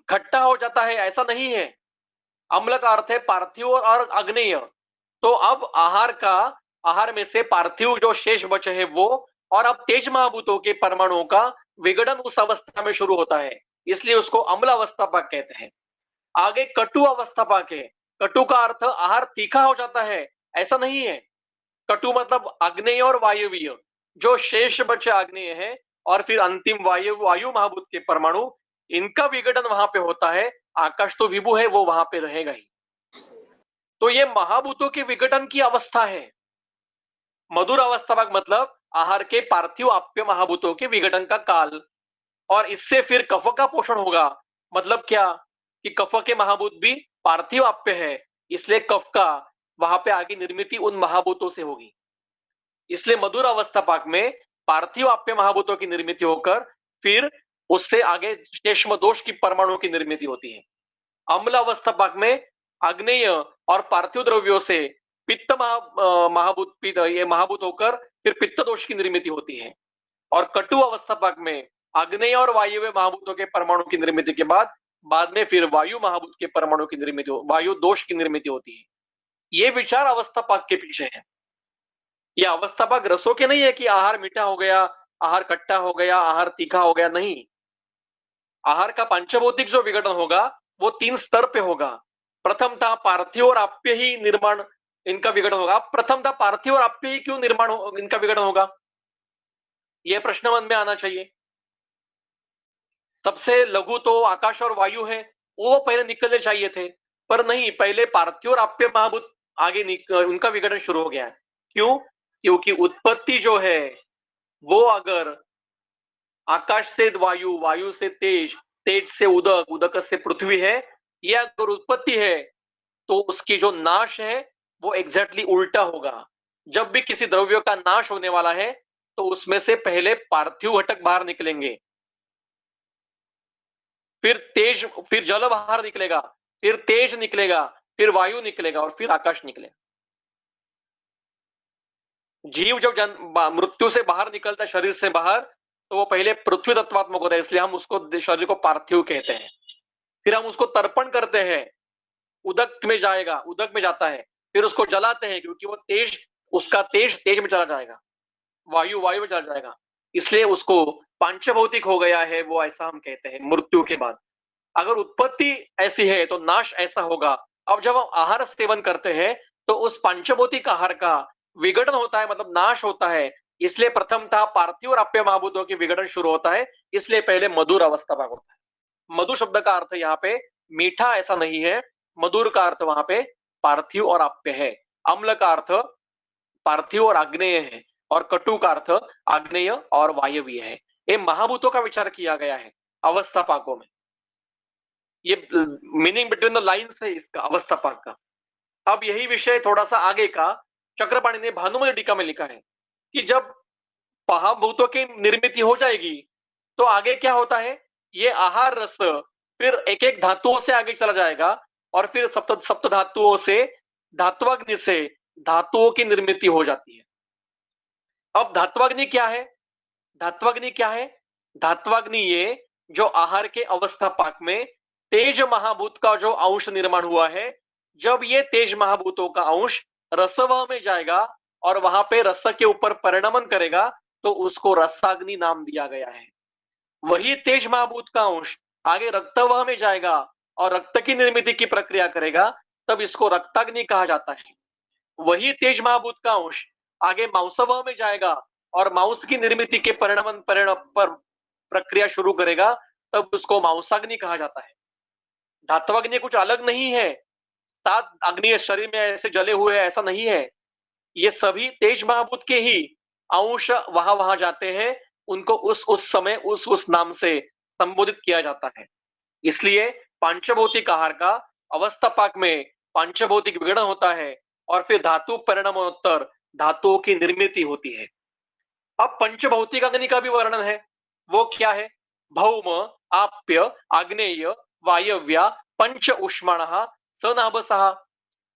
Speaker 1: खट्टा हो जाता है, ऐसा नहीं है। अम्ल का अर्थ है पार्थिव और आग्नेय। तो अब आहार में से पार्थिव जो शेष बचे है वो, और अब तेज महाभूतों के परमाणुओं का विघटन उस अवस्था में शुरू होता है, इसलिए उसको अम्ल अवस्था पाक कहते हैं। आगे कटु अवस्था पाक है। कटु का अर्थ आहार तीखा हो जाता है, ऐसा नहीं है। कटु मतलब आग्नेय और वायवीय, जो शेष बचे आग्नेय है और फिर अंतिम वायु महाभूत के परमाणु, इनका विघटन वहां पे होता है। आकाश तो विभु है, वो वहां पे रहेगा ही। तो ये महाभूतों के विघटन की अवस्था है। मधुर अवस्था भाग मतलब आहार के पार्थिव आप्य महाभूतों के विघटन का काल, और इससे फिर कफ का पोषण होगा। मतलब क्या कि कफ के महाभूत भी पार्थिव आप्य है, इसलिए कफ का वहां पे आगे निर्मिति उन महाभूतों से होगी। इसलिए मधुर अवस्था पाक में पार्थिव आप्य महाभूतों की निर्मिति होकर फिर उससे आगे शेषम दोष की परमाणु की निर्मिति होती है। अम्ल अवस्था पाक में आग्नेय और पार्थिव द्रव्यों से पित्त महाभूत ये महाभूत होकर फिर पित्त दोष की निर्मिति होती है। और कटु अवस्था पाक में आग्नेय और वायव्य महाभूतों के परमाणु की निर्मिति के बाद में फिर वायु महाभूत के परमाणु की निर्मिति, वायु दोष की निर्मिति होती है। ये विचार अवस्था पाक के पीछे है। यह अवस्था पाक रसों के नहीं है कि आहार मीठा हो गया, आहार खट्टा हो गया, आहार तीखा हो गया, नहीं। आहार का पंचभौतिक जो विघटन होगा वो 3 स्तर पे होगा। प्रथमतः पार्थिव और आप्य ही निर्माण इनका विघटन होगा। अब प्रथम था पार्थिव और अप्य ही क्यों निर्माण इनका विघटन होगा, यह प्रश्न मन में आना चाहिए। सबसे लघु तो आकाश और वायु है, वो पहले निकलने चाहिए थे, पर नहीं, पहले पार्थिव और अप्य महाभूत आगे उनका विघटन शुरू हो गया है। क्यों? क्योंकि उत्पत्ति जो है वो अगर आकाश से वायु, वायु से तेज, तेज से उदक, उदक से पृथ्वी है, यह अगर उत्पत्ति है तो उसकी जो नाश है वो एग्जैक्टली उल्टा होगा। जब भी किसी द्रव्य का नाश होने वाला है तो उसमें से पहले पार्थिव घटक बाहर निकलेंगे, फिर तेज, फिर जल बाहर निकलेगा, फिर तेज निकलेगा, फिर वायु निकलेगा और फिर आकाश निकलेगा। जीव जब मृत्यु से बाहर निकलता है, शरीर से बाहर, तो वो पहले पृथ्वी तत्वात्मक होता है, इसलिए हम उसको शरीर को पार्थिव कहते हैं। फिर हम उसको तर्पण करते हैं, उदक में जाएगा, उदक में जाता है, फिर उसको जलाते हैं क्योंकि वो तेज, उसका तेज तेज में चला जाएगा, वायु वायु में चला जाएगा, इसलिए उसको पांचभौतिक हो गया है, वो ऐसा हम कहते हैं मृत्यु के बाद। अगर उत्पत्ति ऐसी है तो नाश ऐसा होगा। अब जब हम आहार सेवन करते हैं तो उस पंचभौतिक आहार का विघटन होता है, मतलब नाश होता है, इसलिए प्रथम था पार्थिव और अप्य महाभूतों की विघटन शुरू होता है, इसलिए पहले मधुर अवस्था भाग होता है। मधु शब्द का अर्थ यहाँ पे मीठा ऐसा नहीं है, मधुर का अर्थ वहां पे पार्थिव और अप्य है। अम्ल का अर्थ पार्थिव और आग्नेय है, और कटु का अर्थ आग्नेय और वायवीय है। ये महाभूतों का विचार किया गया है अवस्था पाकों में, ये मीनिंग बिटवीन द लाइन्स है इसका अवस्था पाक का। अब यही विषय थोड़ा सा आगे का चक्रपाणी ने भानुमति टीका में लिखा है कि जब महाभूतों की निर्मिति हो जाएगी तो आगे क्या होता है, ये आहार रस फिर एक एक धातुओं से आगे चला जाएगा और फिर सप्त सप्त धातुओं से, धात्वाग्नि से धातुओं की निर्मिति हो जाती है। अब धात्वाग्नि क्या है? धात्वाग्नि क्या है? धात्वाग्नि ये जो आहार के अवस्था पाक में तेज महाभूत का जो अंश निर्माण हुआ है, जब ये तेज महाभूतों का अंश रसवह में जाएगा और वहां पे रस के ऊपर परिणमन करेगा तो उसको रसाग्नि नाम दिया गया है। वही तेज महाभूत का अंश आगे रक्तवह में जाएगा और रक्त की निर्मिति की प्रक्रिया करेगा, तब इसको रक्ताग्नि कहा जाता है। वही तेज महाभूत का अंश आगे मांसवह में जाएगा और मांस की निर्मिति के परिणमन पर प्रक्रिया शुरू करेगा, तब उसको मांसाग्नि कहा जाता है। धात्वाग्नि कुछ अलग नहीं है, 7 अग्नि शरीर में ऐसे जले हुए ऐसा नहीं है, ये सभी तेज महाभूत के ही अंश वहां वहां जाते हैं, उनको उस समय उस नाम से संबोधित किया जाता है। इसलिए पांचभौतिक आहार का अवस्था पाक में पांचभौतिक विघटन होता है और फिर धातु परिणामोत्तर धातुओं की निर्मिति होती है। अब पंचभौतिक अग्नि का भी वर्णन है, वो क्या है? भौम, आप्य, आग्नेय, वायव्या, पंच उष्माण सनाभसः,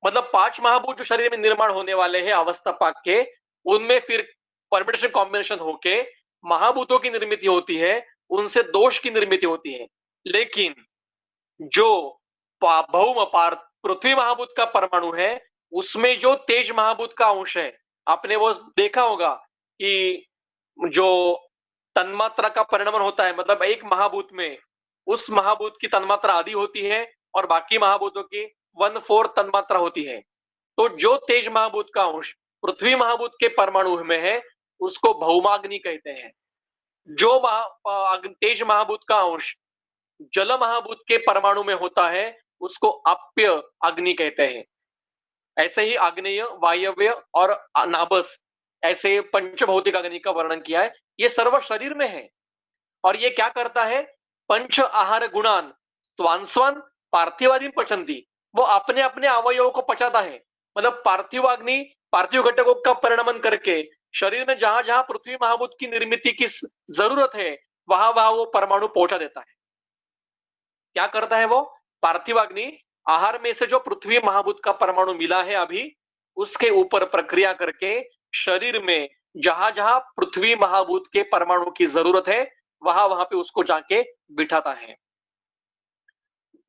Speaker 1: मतलब 5 महाभूत जो शरीर में निर्माण होने वाले हैं अवस्था पाक के, उनमें फिर परम्यूटेशन कॉम्बिनेशन होके महाभूतों की निर्मिति होती है, उनसे दोष की निर्मिति होती है। लेकिन जो भौम पृथ्वी महाभूत का परमाणु है, उसमें जो तेज महाभूत का अंश है, आपने वो देखा होगा कि जो तन्मात्रा का परिणमन होता है, मतलब एक महाभूत में उस महाभूत की तन्मात्रा आधी होती है और बाकी महाभूतों की 1/4 तन्मात्रा होती है। तो जो तेज महाभूत का अंश पृथ्वी महाभूत के परमाणु में है उसको भौमाग्नि कहते हैं। जो तेज महाभूत का अंश जल महाभूत के परमाणु में होता है उसको अप्य अग्नि कहते हैं। ऐसे ही आग्नेय, वायव्य और नाभस, ऐसे पंचभौतिक अग्नि का वर्णन किया है। ये सर्व शरीर में है और ये क्या करता है? पंच आहार गुणान स्वान पार्थिवादीन पचंती, वो अपने अपने अवयवों को पचाता है। मतलब पार्थिव अग्नि पार्थिव घटकों का परिणमन करके शरीर में जहां जहां पृथ्वी महाभूत की निर्मिति की जरूरत है वहां वहां वो परमाणु पहुंचा देता है। क्या करता है वो? पार्थिव अग्नि आहार में से जो पृथ्वी महाभूत का परमाणु मिला है अभी, उसके ऊपर प्रक्रिया करके शरीर में जहां जहां पृथ्वी महाभूत के परमाणु की जरूरत है वहां वहां पे उसको जाके बिठाता है।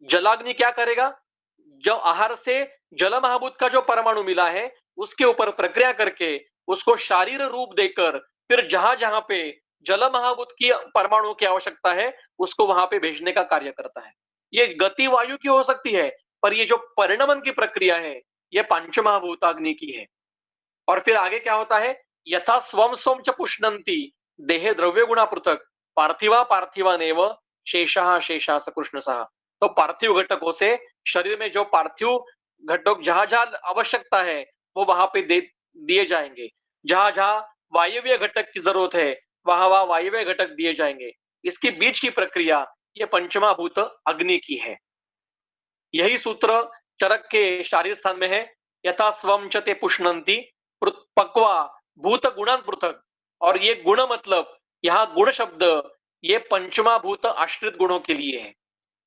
Speaker 1: जलाग्नि क्या करेगा? जो आहार से जल महाभूत का जो परमाणु मिला है उसके ऊपर प्रक्रिया करके उसको शारीर रूप देकर फिर जहां जहां पे जल महाभूत की परमाणु की आवश्यकता है उसको वहां पे भेजने का कार्य करता है। ये गति वायु की हो सकती है, पर ये जो परिणमन की प्रक्रिया है ये पंचमहाभूताग्नि की है। और फिर आगे क्या होता है, यथा स्वम स्वम च पुष्णंती देहे द्रव्य गुणा पृथक पार्थिवा पार्थिवानेव शेषा शेषा सकृष्णसः। तो पार्थिव घटकों से शरीर में जो पार्थिव घटक जहां जहां आवश्यकता है वो वहां पे दे दिए जाएंगे, जहां जहां वायव्य घटक की जरूरत है वहां वहां वायव्य घटक दिए जाएंगे। इसके बीच की प्रक्रिया ये पंचमाभूत अग्नि की है। यही सूत्र चरक के शारीर स्थान में है, यथा स्वम च ते पुष्णंती पक्वा भूत गुणान पृथक। और ये गुण मतलब यहाँ गुण शब्द ये पंचमाभूत आश्रित गुणों के लिए है।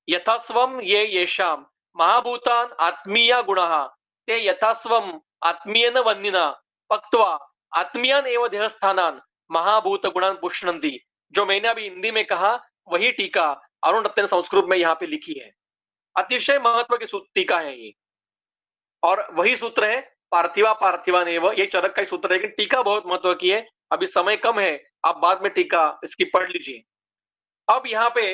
Speaker 1: यथास्वम ये येषाम महाभूतान आत्मीय गुणः ते यथास्वम आत्मीयन वन्निना पक्त्वा आत्मीयान एव देहस्थानान महाभूत गुणान पुष्णंती। जो मैंने अभी हिंदी में कहा वही टीका अरुण रत्न संस्कृत में यहाँ पे लिखी है। अतिशय महत्व की टीका है ये, और वही सूत्र है पार्थिवा पार्थिवानेव। ये चरक का ही सूत्र है, लेकिन टीका बहुत महत्व की है। अभी समय कम है, आप बाद में टीका इसकी पढ़ लीजिए। अब यहाँ पे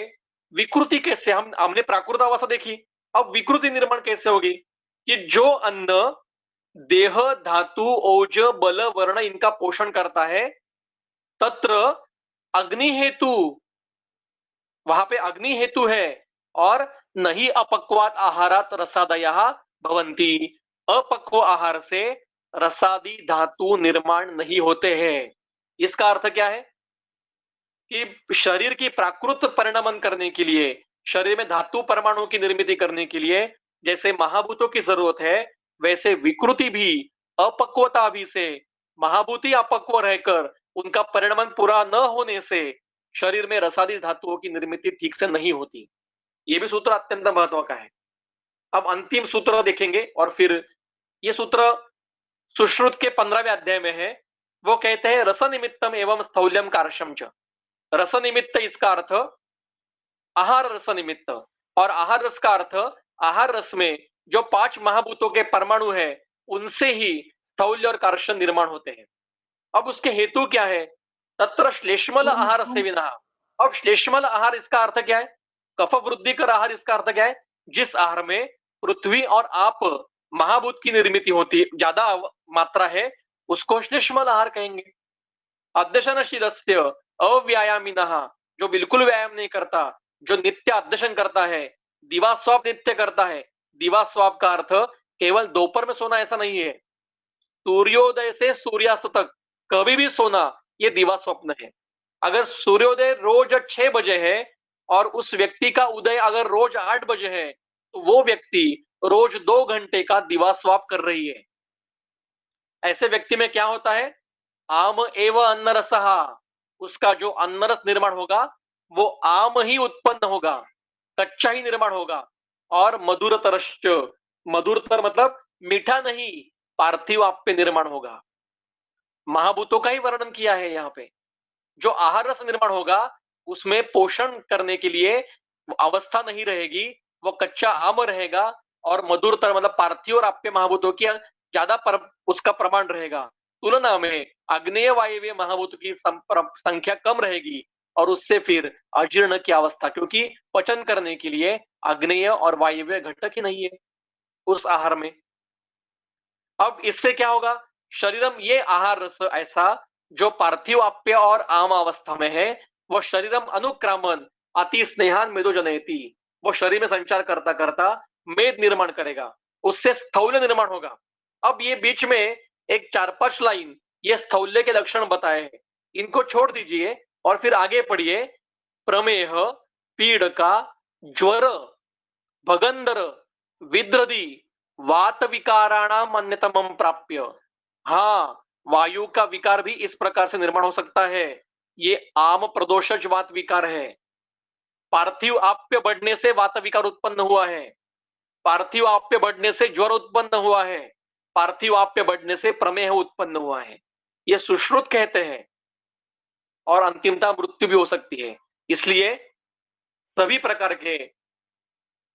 Speaker 1: विकृति कैसे, हमने प्राकृत अवस्था देखी, अब विकृति निर्माण कैसे होगी कि जो अन्न देह धातु ओज बल वर्ण इनका पोषण करता है तत्र अग्नि हेतु, वहां पे अग्नि हेतु है, और नहीं अपक्वात आहारात रसादया भवंती। अपक्व आहार से रसादी धातु निर्माण नहीं होते हैं। इसका अर्थ क्या है कि शरीर की प्राकृत परिणमन करने के लिए, शरीर में धातु परमाणु की निर्मित करने के लिए जैसे महाभूतों की जरूरत है, वैसे विकृति भी अपक्वता भी से, महाभूति अपक्व रहकर उनका परिणमन पूरा न होने से शरीर में रसादी धातुओं की निर्मित ठीक से नहीं होती। ये भी सूत्र अत्यंत महत्व का है। अब अंतिम सूत्र देखेंगे, और फिर ये सूत्र सुश्रुत के 15वें अध्याय में है। वो कहते हैं रस निमित्तम एवं स्थौल्यम कारशम च। रस निमित्त इसका अर्थ आहार रस निमित्त, और आहार रस का अर्थ आहार रस में जो 5 महाभूतों के परमाणु है उनसे ही स्थौल्य और कार्शन निर्माण होते हैं। अब उसके हेतु क्या है, तत्र श्लेष्मल आहार सेविना। अब श्लेष्मल आहार इसका अर्थ क्या है, कफ वृद्धि कर आहार इसका अर्थ क्या है, जिस आहार में पृथ्वी और आप महाभूत की निर्मित होती ज्यादा मात्रा है उसको श्लेष्मल आहार कहेंगे। अध्यशनशीलस्य अव्यायामिनः, जो बिल्कुल व्यायाम नहीं करता, जो नित्य अध्ययन करता है, दिवा स्वाप नित्य करता है। दिवा स्वाप का अर्थ केवल दोपहर में सोना ऐसा नहीं है, सूर्योदय से सूर्यास्त तक कभी भी सोना ये दिवा स्वप्न है। अगर सूर्योदय रोज 6 बजे है और उस व्यक्ति का उदय अगर रोज 8 बजे है तो वो व्यक्ति रोज 2 घंटे का दिवा स्वाप कर रही है। ऐसे व्यक्ति में क्या होता है, आम एवं अन्न रसहा, उसका जो अन्न रस निर्माण होगा वो आम ही उत्पन्न होगा, कच्चा ही निर्माण होगा। और मधुरतरश्च, मधुरतर मतलब मीठा नहीं, पार्थिव आप पे निर्माण होगा। महाभूतों का ही वर्णन किया है यहाँ पे। जो आहार रस निर्माण होगा उसमें पोषण करने के लिए अवस्था नहीं रहेगी, वो कच्चा आम रहेगा, और मधुरतर मतलब पार्थिव और आप्य महाभूतों की ज्यादा उसका प्रमाण रहेगा। तुलना में अग्नेय वायव्य महाभूत की संख्या कम रहेगी, और उससे फिर अजीर्ण की अवस्था, क्योंकि पचन करने के लिए अग्नेय और वायव्य घटक ही नहीं है उस आहार में। अब इससे क्या होगा, शरीरम ये आहार रस ऐसा जो पार्थिव आप्य और आम अवस्था में है, वो शरीरम अनुक्रामन अति स्नेहान मेदो जनयति, वो शरीर में संचार करता करता मेद निर्माण करेगा, उससे स्थौल्य निर्माण होगा। अब ये बीच में एक 4-5 लाइन ये स्थौल्य के लक्षण बताए हैं, इनको छोड़ दीजिए और फिर आगे पढ़िए। प्रमेह, पीड़का, ज्वर, भगंदर, विद्रदी, वात विकाराणाम अन्यतमम प्राप्य। हाँ, वायु का विकार भी इस प्रकार से निर्माण हो सकता है। ये आम प्रदोषज वात विकार है। पार्थिव आप्य बढ़ने से वात विकार उत्पन्न हुआ है, पार्थिव आप्य बढ़ने से ज्वर उत्पन्न हुआ है, पार्थिव आप्य बढ़ने से प्रमेह उत्पन्न हुआ है, ये सुश्रुत कहते हैं। और अंतिमता मृत्यु भी हो सकती है। इसलिए सभी प्रकार के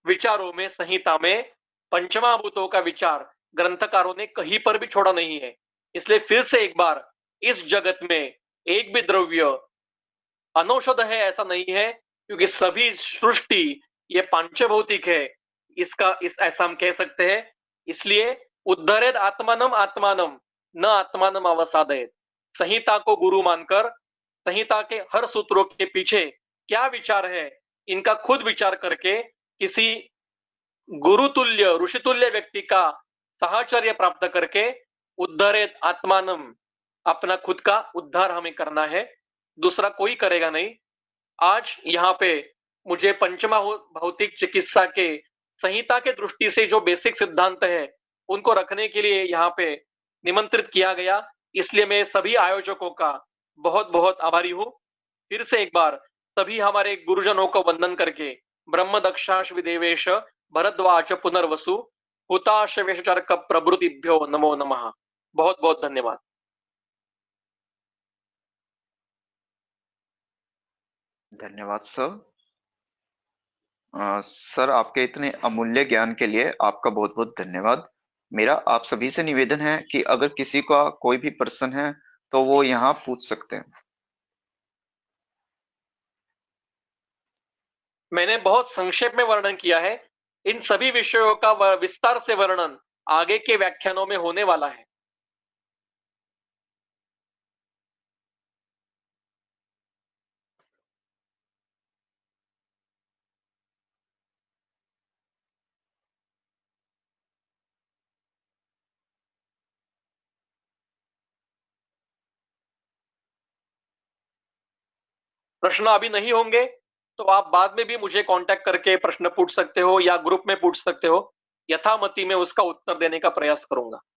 Speaker 1: विचारों में, संहिता में पंचमहाभूतों का विचार ग्रंथकारों ने कहीं पर भी छोड़ा नहीं है। इसलिए फिर से एक बार, इस जगत में एक भी द्रव्य अनौषध है ऐसा नहीं है, क्योंकि सभी सृष्टि ये पांचभौतिक है, इसका ऐसा हम कह सकते हैं। इसलिए उद्धरेद आत्मानम आत्मानम न आत्मानम अवसादयेत। संहिता को गुरु मानकर संहिता के हर सूत्रों के पीछे क्या विचार है, इनका खुद विचार करके किसी गुरुतुल्य ऋषितुल्य व्यक्ति का साहचर्य प्राप्त करके उद्धरेत आत्मानम, अपना खुद का उद्धार हमें करना है, दूसरा कोई करेगा नहीं। आज यहाँ पे मुझे पंचमा भौतिक चिकित्सा के संहिता के दृष्टि से जो बेसिक सिद्धांत है उनको रखने के लिए यहाँ पे निमंत्रित किया गया, इसलिए मैं सभी आयोजकों का बहुत बहुत आभारी हूँ। फिर से एक बार सभी हमारे गुरुजनों को वंदन करके ब्रह्म दक्षाश विदेवेश भरद्वाज पुनर्वसु हुताश वेशचर्क प्रभृतिभ्यो नमो नमः। बहुत बहुत धन्यवाद।
Speaker 3: धन्यवाद सर। सर, आपके इतने अमूल्य ज्ञान के लिए आपका बहुत बहुत धन्यवाद। मेरा आप सभी से निवेदन है कि अगर किसी का कोई भी प्रश्न है तो वो यहाँ पूछ सकते हैं।
Speaker 1: मैंने बहुत संक्षेप में वर्णन किया है, इन सभी विषयों का विस्तार से वर्णन आगे के व्याख्यानों में होने वाला है। प्रश्न अभी नहीं होंगे तो आप बाद में भी मुझे कांटेक्ट करके प्रश्न पूछ सकते हो या ग्रुप में पूछ सकते हो, यथामति मैं उसका उत्तर देने का प्रयास करूंगा।